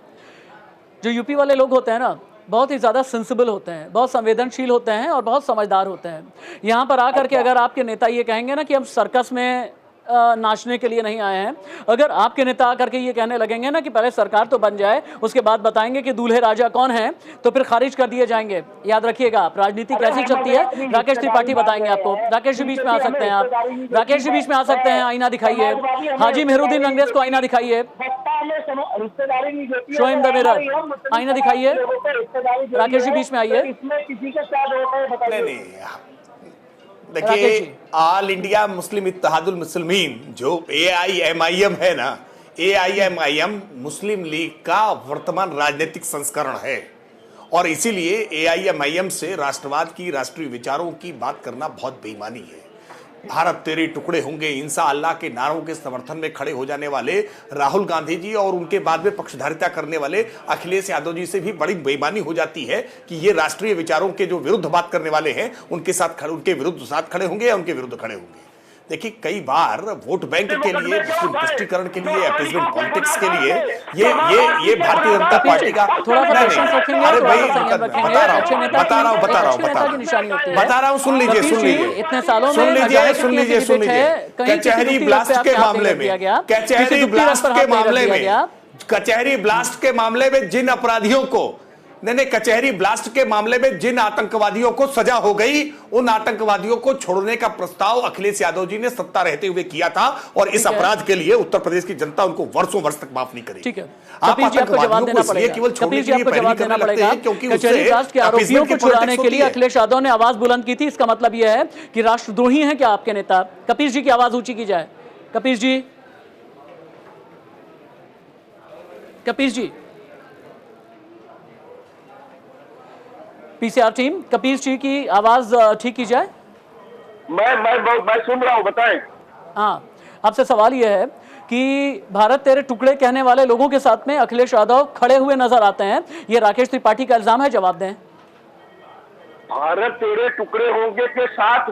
जो यूपी वाले लोग होते हैं ना, बहुत ही ज़्यादा सेंसिबल होते हैं, बहुत संवेदनशील होते हैं और बहुत समझदार होते हैं। यहाँ पर आकर के अगर आपके नेता ये कहेंगे ना कि हम सर्कस में नाचने के लिए नहीं आए हैं, अगर आपके नेता आकर के ये कहने लगेंगे ना कि पहले सरकार तो बन जाए उसके बाद बताएंगे कि दूल्हे राजा कौन है, तो फिर खारिज कर दिए जाएंगे। याद रखिएगा आप, राजनीति कैसी चलती है। राकेश त्रिपाठी बताएंगे आपको। राकेश जी बीच में आ सकते हैं आप, राकेश जी बीच में आ सकते हैं, आईना दिखाइए। हाजी मेहरुद्दीन रंगरेज को आइना दिखाइए, शो हिम द मिरर, आईना दिखाइए। राकेश जी बीच में आइए। देखिए, all India Muslim Ittehadul Muslimeen जो AIMIM है ना, AIMIM मुस्लिम लीग का वर्तमान राजनीतिक संस्करण है और इसीलिए AIMIM से राष्ट्रवाद की, राष्ट्रीय विचारों की बात करना बहुत बेईमानी है। भारत तेरे टुकड़े होंगे, इंशाअल्लाह के नारों के समर्थन में खड़े हो जाने वाले राहुल गांधी जी और उनके बाद में पक्षधारिता करने वाले अखिलेश यादव जी से भी बड़ी बेईमानी हो जाती है कि ये राष्ट्रीय विचारों के जो विरुद्ध बात करने वाले हैं उनके विरुद्ध साथ खड़े होंगे या उनके विरुद्ध खड़े होंगे। देखिए कई बार वोट बैंक के लिए, तुष्टिकरण के लिए, अपीजमेंट पॉलिटिक्स के लिए ये भारतीय जनता पार्टी का थोड़ा सा पेशेंस रखेंगे, अरे भाई बता रहा हूँ सुन लीजिए इतने सालों सुन में लीजिए कचहरी ब्लास्ट के मामले में कचहरी ब्लास्ट के मामले में जिन अपराधियों को कचहरी ब्लास्ट के मामले में जिन आतंकवादियों को सजा हो गई, उन आतंकवादियों को छोड़ने का प्रस्ताव अखिलेश यादव जी ने सत्ता रहते हुए किया था और इस अपराध के लिए उत्तर प्रदेश की जनता उनको वर्षों वर्ष तक माफ नहीं करेगी। ठीक है, आप आतंकवादियों को इसलिए केवल छोड़ने के लिए पैरवी करने लगते हैं क्योंकि कचहरी ब्लास्ट के आरोपियों को छुड़ाने के लिए अखिलेश यादव ने आवाज बुलंद की थी। इसका मतलब यह है कि राष्ट्रद्रोही हैं क्या आपके नेता? कपिल जी की आवाज ऊंची की जाए। कपिल जी पीसीआर टीम, कपिल जी की आवाज ठीक की जाए। मैं सुन रहा हूं, बताएं। हाँ, आपसे सवाल यह है कि भारत तेरे टुकड़े कहने वाले लोगों के साथ में अखिलेश यादव खड़े हुए नजर आते हैं, ये राकेश त्रिपाठी का इल्जाम है, जवाब दें। भारत तेरे टुकड़े होंगे के साथ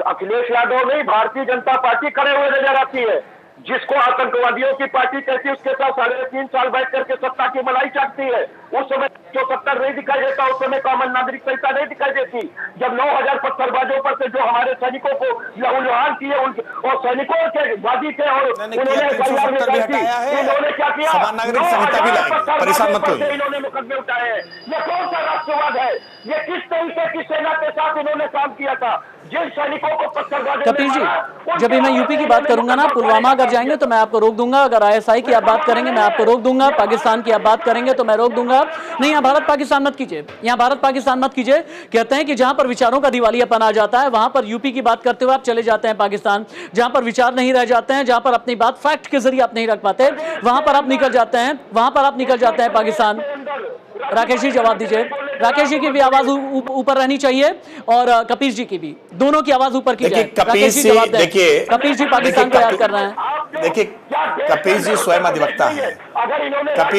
अखिलेश यादव नहीं, भारतीय जनता पार्टी खड़े हुए नजर आती है। जिसको आतंकवादियों की पार्टी कहती है उसके साथ 3.5 साल बैठ करके सत्ता की मलाई चाटती है। उस समय जो 70 नहीं दिखाई देता, उस समय कॉमन नागरिक संहिता नहीं दिखाई देती। जब 9000 पत्थरबाजों पर से जो हमारे सैनिकों को लहूलुहान किए और सैनिकों के वादी थे और उन्होंने क्या किया, समान नागरिक संहिता भी लाएंगे, परेशान मत होइए। इन्होंने मुकदमे उठाए हैं। ये कौन सा राष्ट्रवाद है? ये किस तरीके की सेना के साथ इन्होंने काम किया था? जिन सैनिकों को पत्थरबाजों कपिल जी, जब भी मैं यूपी की बात करूंगा ना, पुलवामा अगर जाएंगे तो मैं आपको रोक दूंगा, अगर आईएसआई की आप बात करेंगे मैं आपको रोक दूंगा, पाकिस्तान की आप बात करेंगे तो मैं रोक दूंगा। नहीं, यहाँ भारत पाकिस्तान मत कीजिए, यहाँ भारत पाकिस्तान मत कीजिए। कहते हैं कि जहां पर विचारों का दिवालियापन आ जाता है वहां पर यूपी की बात करते हुए आप चले जाते हैं पाकिस्तान। जहां पर विचार नहीं रह जाते हैं, जहां पर अपनी बात फैक्ट के जरिए आप नहीं रख पाते, वहां पर आप निकल जाते हैं, पाकिस्तान। राकेश जी जवाब दीजिए। राकेश जी की भी आवाज ऊपर रहनी चाहिए और कपिल जी की भी, दोनों की आवाज ऊपर की जाए। राकेश जी जवाब दें। कपिल जी पाकिस्तान को याद कर रहे हैं। देखिए कपिल जी स्वयं अधिवक्ता है, कपिल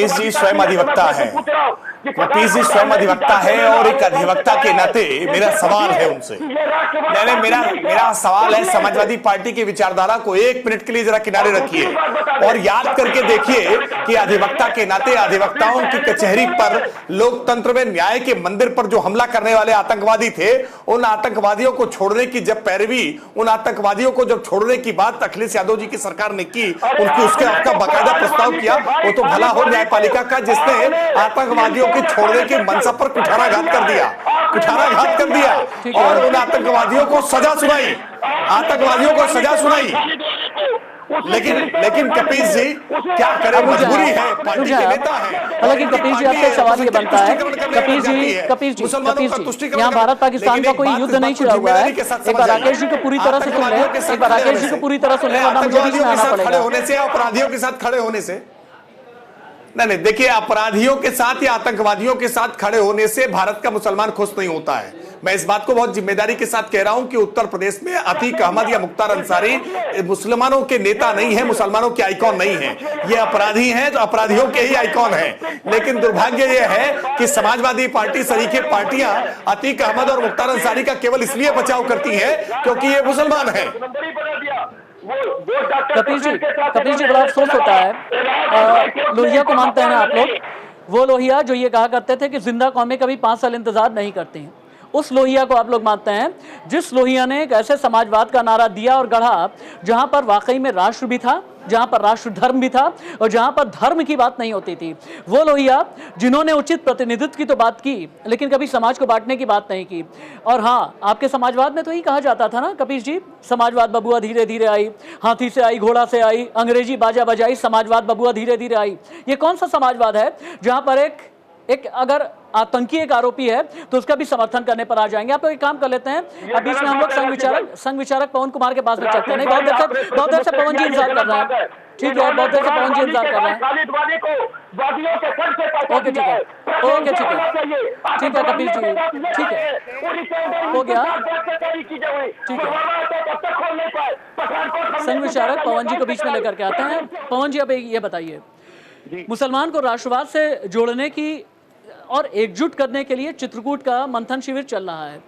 जी स्वयं अधिवक्ता है और एक अधिवक्ता के नाते मेरा सवाल है उनसे, मेरा सवाल है, समाजवादी पार्टी की विचारधारा को 1 मिनट के लिए जरा किनारे रखिए और याद करके देखिए कि अधिवक्ता के नाते अधिवक्ताओं की कचहरी पर, लोकतंत्र में न्याय के मंदिर पर जो हमला करने वाले आतंकवादी थे, उन आतंकवादियों को छोड़ने की जब पैरवी, उन आतंकवादियों को जब छोड़ने की बात अखिलेश यादव जी की सरकार ने की, उसका बाकायदा प्रस्ताव किया, वो तो भला हो न्यायपालिका का जिसने आतंकवादियों के छोड़ने के मनसा पर कुठाराघात कर दिया और उन आतंकवादियों को सजा सुनाई, लेकिन कपिल जी क्या करें, मजबूरी है, पार्टी के नेता है। हालांकि कपिल जी आपसे सवाल ये बनता है, कपिल जी यहाँ भारत पाकिस्तान का कोई युद्ध नहीं छिड़ा हुआ है। एक बार राकेश जी को पूरी तरह से सुन ले, वरना मुझे बीच में आना पड़ेगा। अपराधियों के साथ खड़े होने से नहीं, देखिए अपराधियों के साथ या आतंकवादियों के साथ खड़े होने से भारत का मुसलमान खुश नहीं होता है। मैं इस बात को बहुत जिम्मेदारी के साथ कह रहा हूं कि उत्तर प्रदेश में अतीक अहमद या मुख्तार अंसारी मुसलमानों के नेता नहीं है, मुसलमानों के आइकॉन नहीं है, ये अपराधी हैं तो अपराधियों के ही आइकॉन हैं। लेकिन दुर्भाग्य यह है कि समाजवादी पार्टी सरीखे पार्टियां अतीक अहमद और मुख्तार अंसारी का केवल इसलिए बचाव करती हैं क्योंकि ये मुसलमान है। कपिल जी बड़ा अफसोस होता है, लोहिया को मानते हैं ना आप लोग, वो लोहिया जो ये कहा करते थे कि जिंदा कौमें कभी 5 साल इंतजार नहीं करती हैं, उस लोहिया को आप लोग मानते हैं जिस लोहिया ने एक ऐसे समाजवाद का नारा दिया और गढ़ा जहां पर वाकई में राष्ट्र भी था, जहां पर राष्ट्र धर्म भी था और जहां पर धर्म की बात नहीं होती थी। वो लोहिया जिन्होंने उचित प्रतिनिधित्व की तो बात की लेकिन कभी समाज को बांटने की बात नहीं की। और हाँ, आपके समाजवाद में तो यही कहा जाता था ना कपिल जी, समाजवाद बबुआ धीरे धीरे आई, हाथी से आई, घोड़ा से आई, अंग्रेजी बाजा बजाई, समाजवाद बबुआ धीरे धीरे आई। ये कौन सा समाजवाद है जहां पर एक एक अगर आतंकी एक आरोपी है तो उसका भी समर्थन करने पर आ जाएंगे। आप लोग एक काम कर लेते हैं, अब बीच में हम लोग संघ विचारक पवन कुमार के पास में चलते हैं। नहीं, बहुत देर से पवन जी इंतजार कर रहे हैं। ठीक है, बहुत देर से पवन जी इंतजार कर रहे हैं। ओके ठीक है, ओके ठीक है, ठीक है कपिल जी, ठीक है, हो गया, ठीक है। संघ विचारक पवन जी को बीच में लेकर के आते हैं। पवन जी, अब ये बताइए, मुसलमान को राष्ट्रवाद से जोड़ने की और एकजुट करने के लिए चित्रकूट का मंथन शिविर चल रहा है,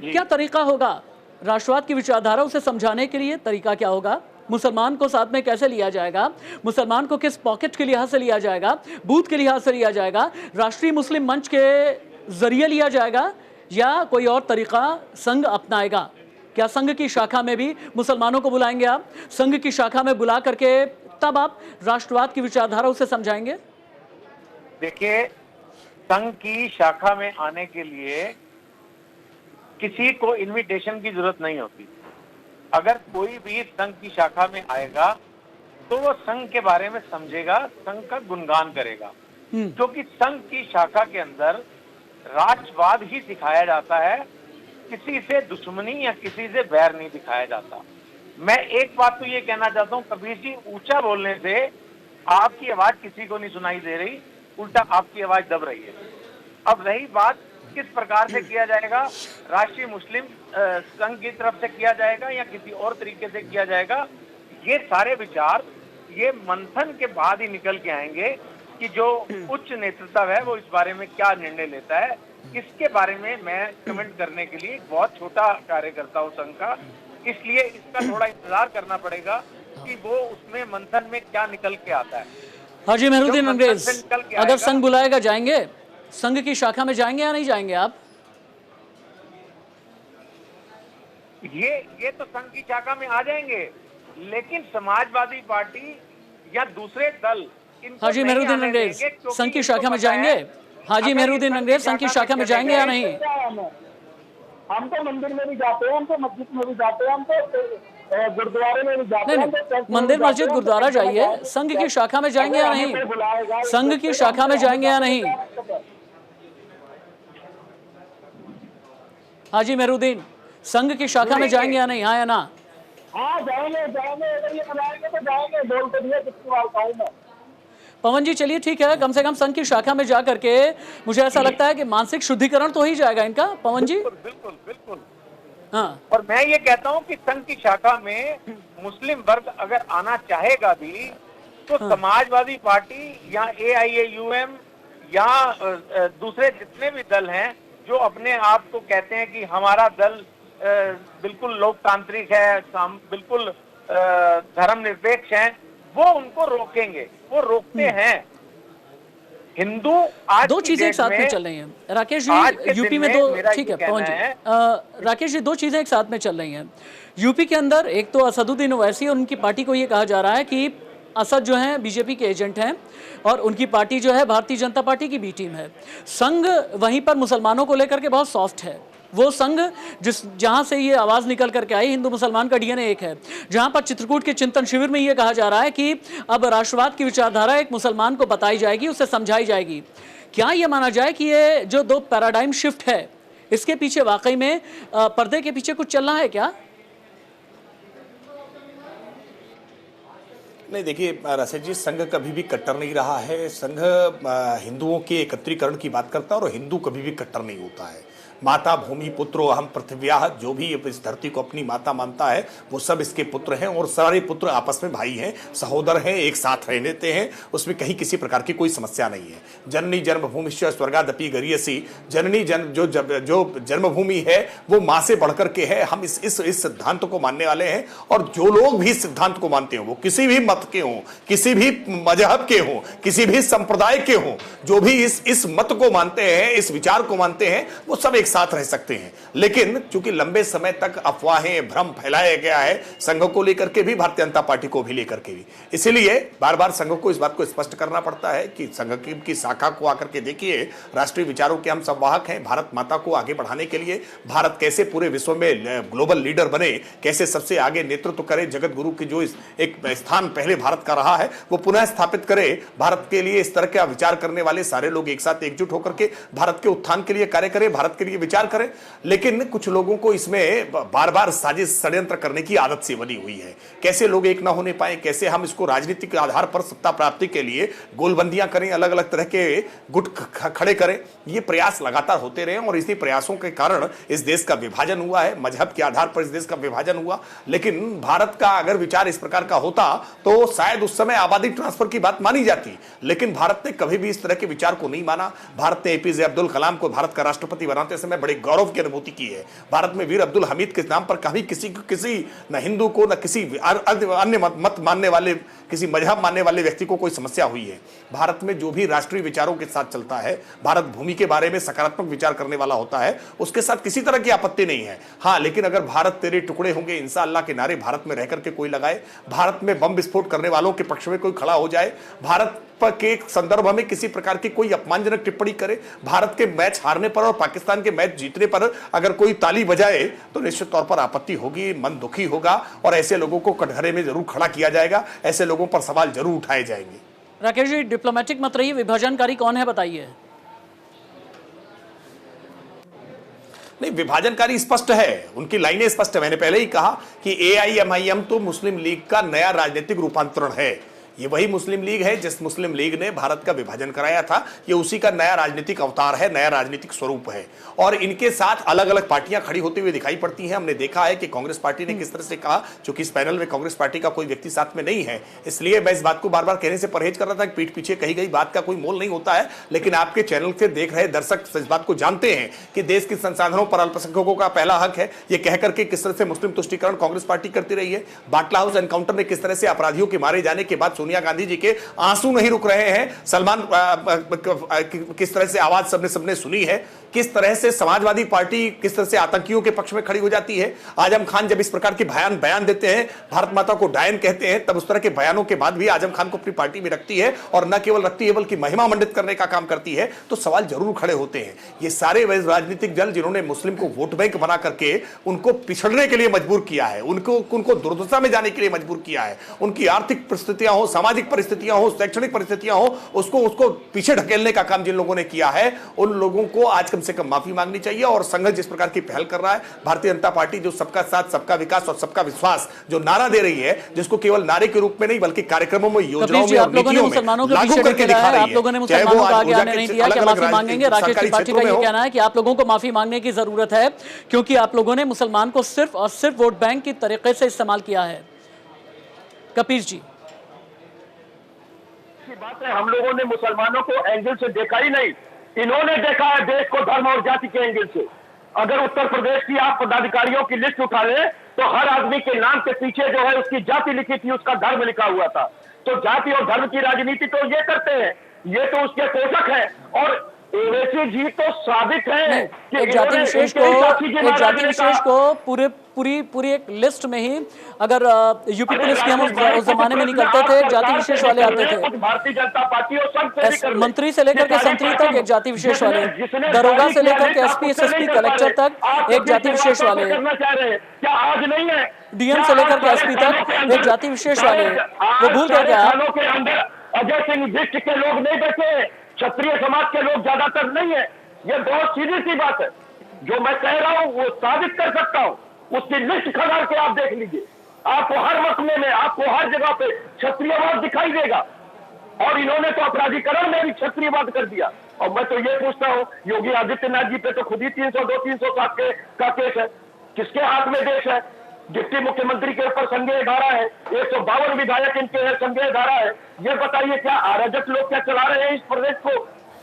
क्या तरीका होगा राष्ट्रवाद की विचारधारा उसे समझाने के लिए? तरीका क्या होगा? मुसलमान को साथ में कैसे लिया जाएगा? मुसलमान को किस पॉकेट के लिहाज से लिया जाएगा? बूथ के लिहाज से लिया जाएगा? राष्ट्रीय मुस्लिम मंच के जरिए लिया जाएगा या कोई और तरीका संघ अपनाएगा? क्या संघ की शाखा में भी मुसलमानों को बुलाएंगे आप? संघ की शाखा में बुला करके तब आप राष्ट्रवाद की विचारधारा उसे समझाएंगे? देखिए, संघ की शाखा में आने के लिए किसी को इनविटेशन की जरूरत नहीं होती। अगर कोई भी संघ की शाखा में आएगा तो वो संघ के बारे में समझेगा, संघ का गुणगान करेगा, क्योंकि संघ की शाखा के अंदर राष्ट्रवाद ही सिखाया जाता है, किसी से दुश्मनी या किसी से बैर नहीं दिखाया जाता। मैं एक बात तो ये कहना चाहता हूँ, कबीर जी, ऊंचा बोलने से आपकी आवाज किसी को नहीं सुनाई दे रही, उल्टा आपकी आवाज दब रही है। अब रही बात किस प्रकार से किया जाएगा, राष्ट्रीय मुस्लिम संघ की तरफ से किया जाएगा या किसी और तरीके से किया जाएगा, ये सारे विचार ये मंथन के बाद ही निकल के आएंगे कि जो उच्च नेतृत्व है वो इस बारे में क्या निर्णय लेता है। इसके बारे में मैं कमेंट करने के लिए बहुत छोटा कार्यकर्ता हूँ संघ का, इसलिए इसका थोड़ा इंतजार करना पड़ेगा कि वो उसमें मंथन में क्या निकल के आता है। हाजी मेहरुद्दीन अंग्रेज, अगर संघ बुलाएगा जाएंगे? संघ की शाखा में जाएंगे या नहीं जाएंगे आप? ये तो संघ की शाखा में आ जाएंगे, लेकिन समाजवादी पार्टी या दूसरे दल, हाजी मेहरुद्दीन अंग्रेज, संघ की शाखा में जाएंगे? हाजी मेहरुद्दीन अंग्रेज, संघ की शाखा में जाएंगे या नहीं? हम तो मंदिर में भी जाते हैं, हम तो मस्जिद में भी जाते हैं, हम तो गुरुद्वारे में भी जाते हैं। नहीं, मंदिर मस्जिद गुरुद्वारा जाइए, संघ की शाखा में जाएंगे या नहीं? संघ की शाखा में जाएंगे या नहीं? हाजी मेहरुद्दीन, संघ की शाखा में जाएंगे या नहीं? हाँ या ना? हाँ जाएंगे, अगर ये बुलाएंगे तो जाएंगे, बोल के दिया कितनी बार कहूँ मैं। पवन जी, चलिए ठीक है, कम से कम संघ की शाखा में जा करके मुझे ऐसा लगता है कि मानसिक शुद्धिकरण तो ही जाएगा इनका। पवन जी, बिल्कुल। हाँ, और मैं ये कहता हूँ कि संघ की शाखा में मुस्लिम वर्ग अगर आना चाहेगा भी तो समाजवादी पार्टी या AIAUM या दूसरे जितने भी दल हैं जो अपने आप को कहते हैं कि हमारा दल बिल्कुल लोकतांत्रिक है, बिल्कुल धर्मनिरपेक्ष है, वो उनको रोकेंगे, वो रोकते हैं। हिंदू आज दो चीजें एक साथ में चल रही हैं राकेश जी, यूपी में दो, ठीक है पवन जी, राकेश जी, दो चीजें एक साथ में चल रही हैं यूपी के अंदर। एक तो असदुद्दीन ओवैसी और उनकी पार्टी को ये कहा जा रहा है कि असद जो हैं बीजेपी के एजेंट हैं और उनकी पार्टी जो है भारतीय जनता पार्टी की बी टीम है। संघ वहीं पर मुसलमानों को लेकर के बहुत सॉफ्ट है। वो संघ जहां से ये आवाज निकल करके आई, हिंदू मुसलमान का DNA एक है, जहां पर चित्रकूट के चिंतन शिविर में ये कहा जा रहा है कि अब राष्ट्रवाद की विचारधारा एक मुसलमान को बताई जाएगी, उसे समझाई जाएगी। क्या ये माना जाए कि ये जो दो पैराडाइम शिफ्ट है, इसके पीछे वाकई में पर्दे के पीछे कुछ चल रहा है क्या? नहीं, देखिए रसिक जी, संघ कभी भी कट्टर नहीं रहा है। संघ हिंदुओं के एकत्रीकरण की बात करता है और हिंदू कभी भी कट्टर नहीं होता है। माता भूमि पुत्रो अहम पृथ्व्याः, जो भी इस धरती को अपनी माता मानता है वो सब इसके पुत्र हैं और सारे पुत्र आपस में भाई हैं, सहोदर हैं, एक साथ रहते हैं, उसमें कहीं किसी प्रकार की कोई समस्या नहीं है। जननी जन्मभूमिश्च स्वर्गादपि गरीयसी, जननी जो जन्मभूमि है वो माँ से बढ़कर के है। हम इस सिद्धांत को मानने वाले हैं और जो लोग भी इस सिद्धांत को मानते हो, वो किसी भी मत के हों, किसी भी मजहब के हों, किसी भी संप्रदाय के हों, जो भी इस मत को मानते हैं, इस विचार को मानते हैं, वो सब एक एक साथ रह सकते हैं। लेकिन चूंकि लंबे समय तक अफवाहें, भ्रम फैलाया गया है संघ को लेकर के भी, भारतीय जनता पार्टी को भी लेकर के भी, इसीलिए बार बार संघ को इस बात को स्पष्ट करना पड़ता है कि संघ की शाखा को आकर के देखिए, राष्ट्रीय विचारों के हम संवाहक हैं। भारत माता को आगे बढ़ाने के लिए भारत कैसे पूरे विश्व में ग्लोबल लीडर बने, कैसे सबसे आगे नेतृत्व करे, जगत गुरु की जो एक स्थान पहले भारत का रहा है वो पुनः स्थापित करे। भारत के लिए इस तरह का विचार करने वाले सारे लोग एक साथ एकजुट होकर के भारत के उत्थान के लिए कार्य करें, भारत के लिए विचार करें। लेकिन कुछ लोगों को इसमें बार बार साजिश, षड्यंत्र करने की आदत सी बनी हुई है। कैसे लोग एक ना होने पाए, कैसे हम इसको राजनीतिक आधार पर सत्ता प्राप्ति के लिए गोलबंदियां करें, अलग अलग तरह के गुट खड़े करें, ये प्रयास लगातार होते रहे और इसी प्रयासों के कारण इस देश का विभाजन हुआ है, मजहब के आधार पर इस देश का विभाजन हुआ। लेकिन भारत का अगर विचार इस प्रकार का होता तो शायद उस समय आबादी ट्रांसफर की बात मानी जाती, लेकिन भारत ने कभी भी इस तरह के विचार को नहीं माना। भारत ने एपीजे अब्दुल कलाम को भारत का राष्ट्रपति बनाते समय बड़े गौरव की अनुभूति की है। भारत में वीर अब्दुल हमीद के नाम पर कभी किसी न हिंदू को न किसी अन्य मत मानने वाले, किसी मजहब मानने वाले व्यक्ति को कोई समस्या हुई है। भारत में जो भी राष्ट्रीय विचारों के साथ चलता है, भारत भूमि के बारे में सकारात्मक विचार करने वाला होता है, उसके साथ किसी तरह की आपत्ति नहीं है। हाँ, लेकिन अगर भारत तेरे टुकड़े होंगे इंशाअल्लाह के नारे भारत में रहकर के कोई लगाए, भारत में बम विस्फोट करने वालों के पक्ष में कोई खड़ा हो जाए, भारत के संदर्भ में किसी प्रकार की कोई अपमानजनक टिप्पणी करे, भारत के मैच हारने पर और पाकिस्तान के मैच जीतने पर अगर कोई ताली बजाए तो निश्चित तौर पर आपत्ति होगी, मन दुखी होगा और ऐसे लोगों को कटघरे में जरूर खड़ा किया जाएगा, ऐसे लोगों पर सवाल जरूर उठाए जाएंगे। राकेश जी, डिप्लोमेटिक मत रहिए, विभाजनकारी कौन है बताइए? नहीं, विभाजनकारी स्पष्ट है, उनकी लाइनें स्पष्ट है। मैंने पहले ही कहा कि AIMIM तो मुस्लिम लीग का नया राजनीतिक रूपांतरण है। ये वही मुस्लिम लीग है जिस मुस्लिम लीग ने भारत का विभाजन कराया था, ये उसी का नया राजनीतिक अवतार है, नया राजनीतिक स्वरूप है। और इनके साथ अलग अलग पार्टियां खड़ी होती हुई दिखाई पड़ती हैं। हमने देखा है कि कांग्रेस पार्टी ने किस तरह से कहा, चूंकि इस पैनल में कांग्रेस पार्टी का कोई व्यक्ति साथ में नहीं है, इसलिए मैं इस बात को बार बार कहने से परहेज कर रहा था कि पीठ पीछे कही गई बात का कोई मोल नहीं होता है। लेकिन आपके चैनल से देख रहे दर्शक इस बात को जानते हैं कि देश के संसाधनों पर अल्पसंख्यकों का पहला हक है। ये कहकर के किस तरह से मुस्लिम तुष्टीकरण कांग्रेस पार्टी करती रही है। बाटला हाउस एनकाउंटर में किस तरह से अपराधियों के मारे जाने के बाद सोनिया गांधी जी के आंसू नहीं रुक रहे हैं, सलमान किस तरह से आवाज सबने सुनी है, किस तरह से समाजवादी पार्टी किस तरह से आतंकियों के पक्ष में खड़ी हो जाती है। आजम खान जब इस प्रकार के बयान देते हैं, भारत माता को डायन कहते हैं, तब उस तरह के बयानों के बाद भी आजम खान को अपनी पार्टी में रखती है और न केवल रखती है बल्कि महिमा मंडित करने का काम करती है। तो सवाल जरूर खड़े होते हैं। ये सारे राजनीतिक दल जिन्होंने मुस्लिम को वोट बैंक बना करके उनको पिछड़ने के लिए मजबूर किया है, उनको दुर्दशा में जाने के लिए मजबूर किया है, उनकी आर्थिक परिस्थितियां हो, सामाजिक परिस्थितियां हो, शैक्षणिक परिस्थितियां हो, उसको पीछे ढकेलने का काम जिन लोगों ने किया है, उन लोगों को आज कम से कम माफी मांगनी चाहिए। और संघ जिस प्रकार की पहल कर रहा है, भारतीय जनता पार्टी जो सबका साथ, सबका विकास और सबका विश्वास जो नारा दे रही है, जिसको केवल नारे के रूप में नहीं बल्कि कार्यक्रमों में, योजनाओं में और नीतियों में लागू करके दिखा रही है। आप लोगों ने मुसलमानों को आगे आने नहीं दिया, क्या माफी मांगेंगे? राकेश त्रिपाठी का यह कहना है कि आप लोगों को माफी मांगने की जरूरत है क्योंकि आप लोगों ने मुसलमान को सिर्फ और सिर्फ वोट बैंक की तरीके से इस्तेमाल किया है। कपीर जी, बात है, हम लोगों ने मुसलमानों को एंगल से देखा ही नहीं, इन्होंने देखा है देश को धर्म और जाति के एंगल से। अगर उत्तर प्रदेश की आप पदाधिकारियों की लिस्ट उठा लें तो हर आदमी के नाम के पीछे जो है उसकी जाति लिखी थी, उसका धर्म लिखा हुआ था। तो जाति और धर्म की राजनीति तो ये करते हैं, ये तो उसके पोषक है। और ओवैसी जी तो साबित है कि एक जाति विशेष को पूरी एक लिस्ट में ही, अगर यूपी पुलिस की हम उस जमाने में नहीं करते थे, जाति विशेष वाले आते थे। भारतीय जनता पार्टी और मंत्री से लेकर के संतरी तक एक जाति विशेष वाले, दरोगा से लेकर के SP SSP कलेक्टर तक एक जाति विशेष वाले, क्या आज नहीं है? DM से लेकर के SP तक एक जाति विशेष वाले। वो भूल गए क्या? अजय सिंह बिष्ट के लोग नहीं बैठे, क्षत्रिय समाज के लोग ज्यादातर नहीं है। ये बहुत सीधी सी बात है, जो मैं कह रहा हूं वो साबित कर सकता हूं। उसकी लिस्ट खंगाल के आप देख लीजिए, आपको हर महकमे में, आपको हर जगह पे क्षत्रियवाद दिखाई देगा। और इन्होंने तो अपराधीकरण में भी क्षत्रियवाद कर दिया। और मैं तो ये पूछता हूं, योगी आदित्यनाथ जी पे तो खुद ही 302-307 का केस है। किसके हाथ में देश है? डिप्टी मुख्यमंत्री के ऊपर संज्ञेय धारा है, 152 विधायक इनके हैं, संज्ञेय धारा है। ये बताइए क्या अराजक लोग क्या चला रहे हैं इस प्रदेश को?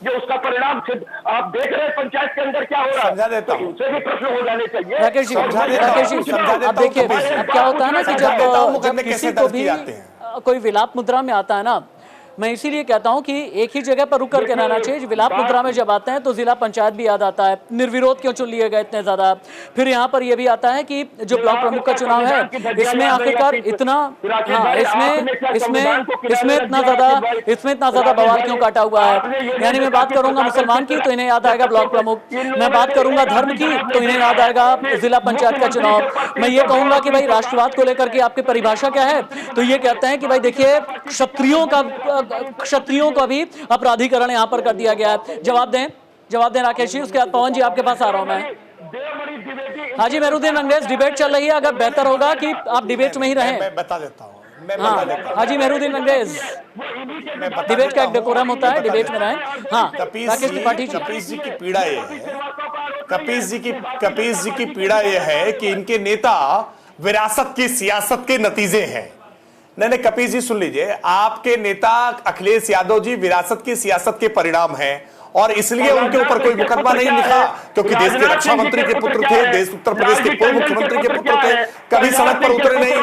ये उसका परिणाम आप देख रहे हैं पंचायत के अंदर क्या हो रहा है, तो उनसे भी प्रश्न हो जाने चाहिए। राकेश जी, अब देखिए क्या होता है ना कि जब किसी को भी कोई विलाप मुद्रा में आता है ना, मैं इसीलिए कहता हूं कि एक ही जगह पर रुक करके रहना चाहिए। विलाप मुद्रा में जब आते हैं तो जिला पंचायत भी याद आता है, निर्विरोध क्यों चुन लिए गए इतने ज्यादा। फिर यहाँ पर यह भी आता है कि जो ब्लॉक प्रमुख का चुनाव है इसमें आखिरकार इतना, हाँ, इसमें इतना ज्यादा बवाल क्यों काटा हुआ है। यानी मैं बात करूंगा मुसलमान की तो इन्हें याद आएगा ब्लॉक प्रमुख, मैं बात करूंगा धर्म की तो इन्हें याद आएगा जिला पंचायत का चुनाव। मैं ये कहूंगा कि भाई राष्ट्रवाद को लेकर के आपकी परिभाषा क्या है, तो ये कहते हैं कि भाई देखिए क्षत्रियों का भी अपराधीकरण यहाँ पर कर दिया गया है। जवाब दें राकेश जी, उसके बाद पवन जी आपके पास आ रहा हूं मैं। हाजी मेहरुद्दीन अंग्रेज, डिबेट चल रही है, अगर बेहतर होगा कि आप डिबेट में ही रहें। मैं बता देता हूँ। हाजी मेहरुद्दीन अंग्रेज, डिबेट का एक डेकोरम होता है, डिबेट में रहें। हाँ, राकेश त्रिपाठी जी। कपीस जी की पीड़ा ये है, कपीस जी की पीड़ा ये है कि इनके नेता विरासत की सियासत के नतीजे हैं। नहीं, कपीस जी सुन लीजिए, आपके नेता अखिलेश यादव जी विरासत की सियासत के परिणाम हैं और इसलिए उनके ऊपर कोई मुकदमा नहीं लिखा, क्योंकि देश के रक्षा मंत्री के पुत्र थे, उत्तर प्रदेश के पूर्व मुख्यमंत्री के पुत्र थे, कभी सड़क पर उतरे नहीं।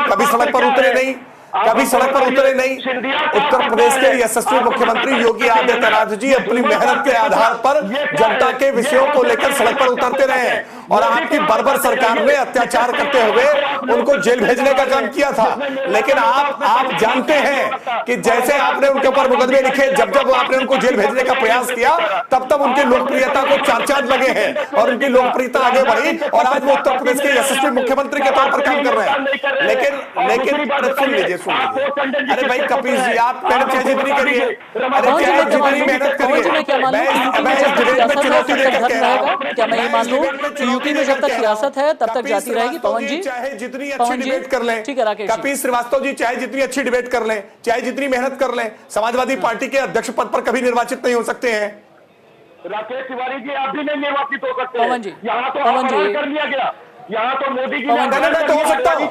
उत्तर प्रदेश के यशस्वी मुख्यमंत्री योगी आदित्यनाथ जी अपनी मेहनत के आधार पर जनता के विषयों को लेकर सड़क पर उतरते रहे और आपकी बर्बर सरकार ने अत्याचार करते हुए उनको जेल भेजने का काम किया था। लेकिन आप जानते हैं कि जैसे आपने उनके ऊपर मुकदमे लिखे, जब आपने उनको जेल भेजने का प्रयास किया तब उनकी लोकप्रियता को चार लगे हैं और उनकी लोकप्रियता आगे बढ़ी और आज वो उत्तर प्रदेश के यशस्वी मुख्यमंत्री के तौर पर काम कर रहे हैं। लेकिन सुन लीजिए, अरे भाई कपीस जी, आप मेहनत चाहे जितनी करिए, अरे चाहे जितनी मेहनत करिए, क्या मैं ये मान लूं कि यूपी में जब तक सियासत है तब तक जाती रहेगी? पवन जी चाहे जितनी अच्छी डिबेट कर लें, ठीक है राकेश, कपीस श्रीवास्तव जी चाहे जितनी अच्छी डिबेट कर लें, चाहे जितनी मेहनत कर लें, समाजवादी पार्टी के अध्यक्ष पद पर कभी निर्वाचित नहीं हो सकते हैं। राकेश तिवारी जी, आप भी नहीं निर्वाचित हो सकते। पवन जी, यहाँ तो कर लिया गया, यहाँ तो मोदी जी तो हो सकता हूँ।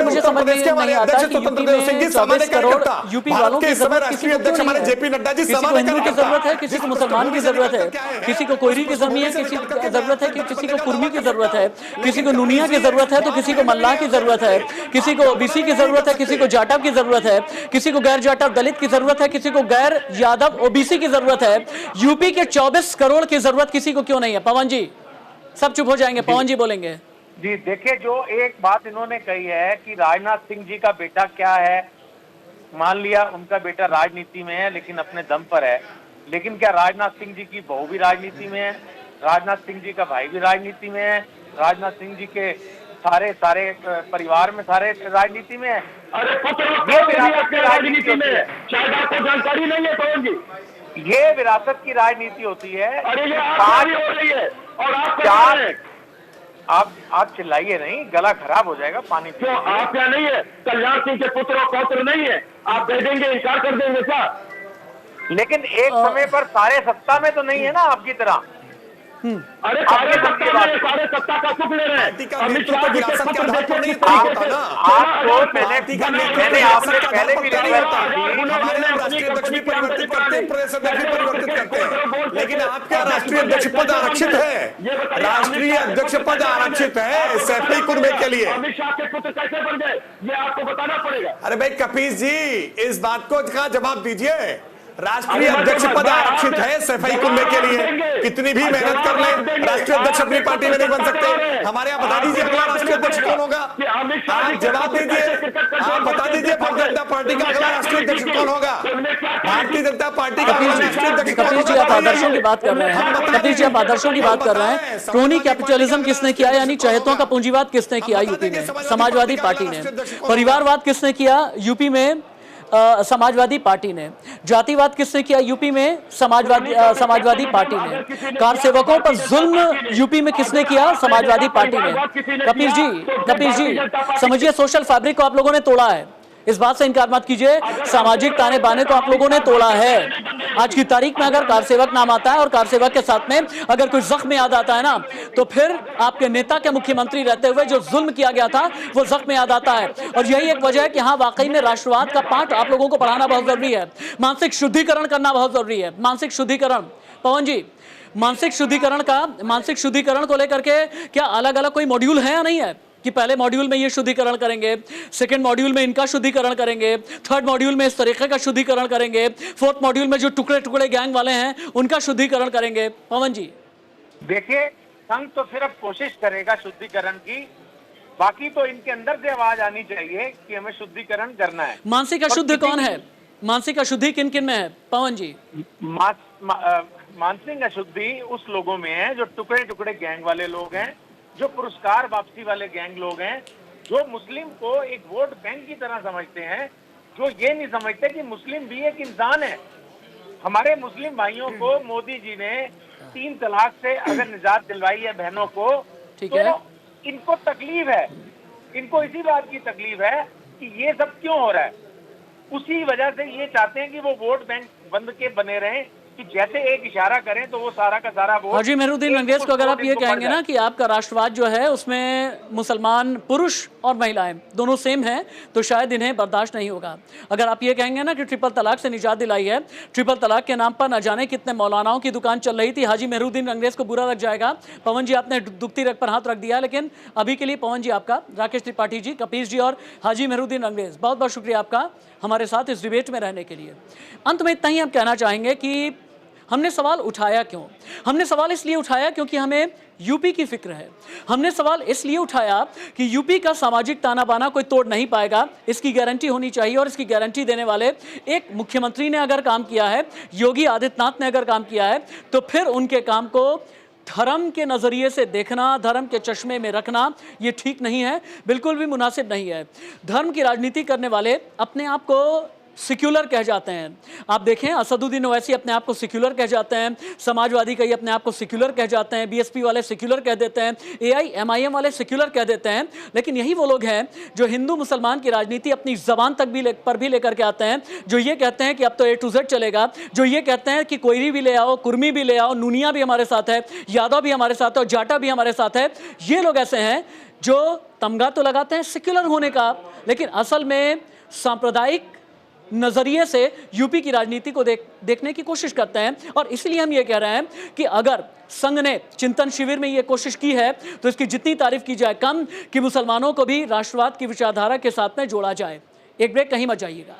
मुझे समझ में नहीं आता कि यूपी में 24 करोड़ यूपी वालों की जरूरत किसी को क्यों नहीं है? जेपी नड्डा जी, किसी को हिंदू की जरूरत है, किसी को मुसलमान की जरूरत है, किसी को कोयरी की जरूरत है, किसी की जरूरत है, किसी को कुर्मी की जरूरत है, किसी को नूनिया की जरूरत है, तो किसी को मल्लाह की जरूरत है, किसी को ओबीसी की जरूरत है, किसी को जाटव की जरूरत है, किसी को गैर जाटव दलित की जरूरत है, किसी को गैर यादव ओबीसी की जरूरत है। यूपी के 24 करोड़ की जरूरत किसी को क्यों नहीं है? पवन जी, सब चुप हो जाएंगे, पवन जी बोलेंगे। जी देखिए, जो एक बात इन्होंने कही है कि राजनाथ सिंह जी का बेटा क्या है, मान लिया उनका बेटा राजनीति में है लेकिन अपने दम पर है, लेकिन क्या राजनाथ सिंह जी की बहू भी राजनीति में है? राजनाथ सिंह जी का भाई भी राजनीति में है? राजनाथ सिंह जी के सारे परिवार में सारे राजनीति में है? अरे ये विरासत की राजनीति में है, शायद आपको जानकारी नहीं है पवन जी, ये विरासत की राजनीति होती है। अरे ये हो रही है और आप चिल्लाइए नहीं, गला खराब हो जाएगा। पानी क्यों? आप क्या नहीं है, कल्याण सिंह के पुत्र और पौत्र नहीं है, आप दे देंगे, इनकार कर देंगे क्या? लेकिन एक समय पर सारे सत्ता में तो नहीं है ना आपकी तरह। अरे सारे सत्ता का सुख ले रहे हैं। अमित शाह जी के पुत्र मैंने आपसे पहले भी लेकिन आपका राष्ट्रीय अध्यक्ष पद आरक्षित है, राष्ट्रीय अध्यक्ष पद आरक्षित है सैफी कुर्मे के लिए। अमित शाह के पुत्र कैसे बन गए, ये आपको बताना पड़ेगा। अरे भाई कपीस जी, इस बात को का जवाब दीजिए। राष्ट्रीय अध्यक्ष पद आरक्षित है सफाई कुंभे के लिए, कितनी भी मेहनत कर लें राष्ट्रीय अध्यक्ष अपनी पार्टी में नहीं बन सकते। हमारे यहाँ बता दीजिए अगला राष्ट्रीय अध्यक्ष कौन होगा? आप जवाब दीजिए, आप बता दीजिए भारतीय जनता पार्टी का अगला राष्ट्रीय अध्यक्ष कौन होगा? भारतीय जनता पार्टी का अगला राष्ट्रीय अध्यक्ष। कपिल जी, आप आदर्शों की बात कर रहे हैं, कपिल जी आप आदर्शों की बात कर रहे हैं। क्रोनी कैपिटलिज्म किसने किया, यानी चहेतों का पूंजीवाद किसने किया यूपी में? समाजवादी पार्टी ने। परिवारवाद किसने किया यूपी में? समाजवादी पार्टी ने। जातिवाद किसने किया यूपी में? समाजवादी पार्टी ने। कार सेवकों पर जुल्म यूपी में किसने किया? समाजवादी पार्टी ने। कपिल जी समझिए, सोशल फैब्रिक को आप लोगों ने तोड़ा है, इस बात से इनकार मत कीजिए। सामाजिक ताने बाने को आप लोगों ने तोड़ा है। आज की तारीख में अगर कार सेवक नाम आता है और कार सेवक के साथ में अगर कोई जख्म याद आता है ना, तो फिर आपके नेता के मुख्यमंत्री रहते हुए जो जुल्म किया गया था वो जख्म याद आता है। और यही एक वजह है कि हाँ, वाकई में राष्ट्रवाद का पाठ आप लोगों को पढ़ाना बहुत जरूरी है। मानसिक शुद्धिकरण करना बहुत जरूरी है। मानसिक शुद्धिकरण, पवन जी, मानसिक शुद्धिकरण को लेकर के क्या अलग अलग कोई मॉड्यूल है या नहीं है? कि पहले मॉड्यूल में ये शुद्धिकरण करेंगे, सेकंड मॉड्यूल में इनका शुद्धिकरण करेंगे, थर्ड मॉड्यूल में इस तरीके का शुद्धिकरण करेंगे, फोर्थ मॉड्यूल में जो टुकड़े टुकड़े गैंग वाले हैं उनका शुद्धिकरण करेंगे। पवन जी, देखिए, संघ तो सिर्फ कोशिश करेगा शुद्धिकरण की, बाकी तो इनके अंदर से आवाज आनी चाहिए कि हमें शुद्धिकरण करना है। मानसिक अशुद्धि कौन है? मानसिक अशुद्धि किन किन में है पवन जी? मानसिक अशुद्धि उस लोगों में है जो टुकड़े टुकड़े गैंग वाले लोग हैं, जो पुरस्कार वापसी वाले गैंग लोग हैं, जो मुस्लिम को एक वोट बैंक की तरह समझते हैं, जो ये नहीं समझते कि मुस्लिम भी एक इंसान है। हमारे मुस्लिम भाइयों को मोदी जी ने 3 तलाक से अगर निजात दिलवाई है बहनों को, तो इनको तकलीफ है, इनको इसी बात की तकलीफ है कि ये सब क्यों हो रहा है। उसी वजह से ये चाहते हैं कि वो वोट बैंक बंद के बने रहें, कि जैसे एक इशारा करें तो वो सारा का सारा वोट। हाजी मेहरुद्दीन अंग्रेज को अगर आप ये कहेंगे ना कि आपका राष्ट्रवाद जो है उसमें मुसलमान पुरुष और महिलाएं दोनों सेम हैं, तो शायद इन्हें बर्दाश्त नहीं होगा। अगर आप ये कहेंगे ना कि ट्रिपल तलाक से निजात दिलाई है, ट्रिपल तलाक के नाम पर न जाने कितने मौलानाओं की दुकान चल रही थी, हाजी मेहरुद्दीन अंग्रेज को बुरा लग जाएगा। पवन जी, आपने दुखती रग पर हाथ रख दिया, लेकिन अभी के लिए पवन जी आपका, राकेश त्रिपाठी जी, कपीस जी और हाजी मेहरुद्दीन अंग्रेज, बहुत बहुत शुक्रिया आपका हमारे साथ इस डिबेट में रहने के लिए। अंत में इतना ही हम कहना चाहेंगे कि हमने सवाल उठाया क्यों? हमने सवाल इसलिए उठाया क्योंकि हमें यूपी की फिक्र है। हमने सवाल इसलिए उठाया कि यूपी का सामाजिक ताना बाना कोई तोड़ नहीं पाएगा, इसकी गारंटी होनी चाहिए। और इसकी गारंटी देने वाले एक मुख्यमंत्री ने अगर काम किया है, योगी आदित्यनाथ ने अगर काम किया है, तो फिर उनके काम को धर्म के नज़रिए से देखना, धर्म के चश्मे में रखना, ये ठीक नहीं है, बिल्कुल भी मुनासिब नहीं है। धर्म की राजनीति करने वाले अपने आप को सेक्युलर कह जाते हैं। आप देखें, असदुद्दीन ओवैसी अपने आप को सेक्युलर कह जाते हैं, समाजवादी कई अपने आप को सेक्युलर कह जाते हैं, बीएसपी वाले सेक्युलर कह देते हैं, एआईएमआईएम वाले सेक्युलर कह देते हैं। लेकिन यही वो लोग हैं जो हिंदू मुसलमान की राजनीति अपनी जबान तक भी लेकर के आते हैं, जो ये कहते हैं कि अब तो A to Z चलेगा, जो ये कहते हैं कि कोयरी भी ले आओ, कुर्मी भी ले आओ, नूनिया भी हमारे साथ है, यादव भी हमारे साथ है और जाटा भी हमारे साथ है। ये लोग ऐसे हैं जो तमगा तो लगाते हैं सेक्युलर होने का, लेकिन असल में सांप्रदायिक नजरिए से यूपी की राजनीति को देखने की कोशिश करते हैं। और इसलिए हम ये कह रहे हैं कि अगर संघ ने चिंतन शिविर में ये कोशिश की है तो इसकी जितनी तारीफ की जाए कम, कि मुसलमानों को भी राष्ट्रवाद की विचारधारा के साथ में जोड़ा जाए। एक ब्रेक, कहीं मत जाइएगा।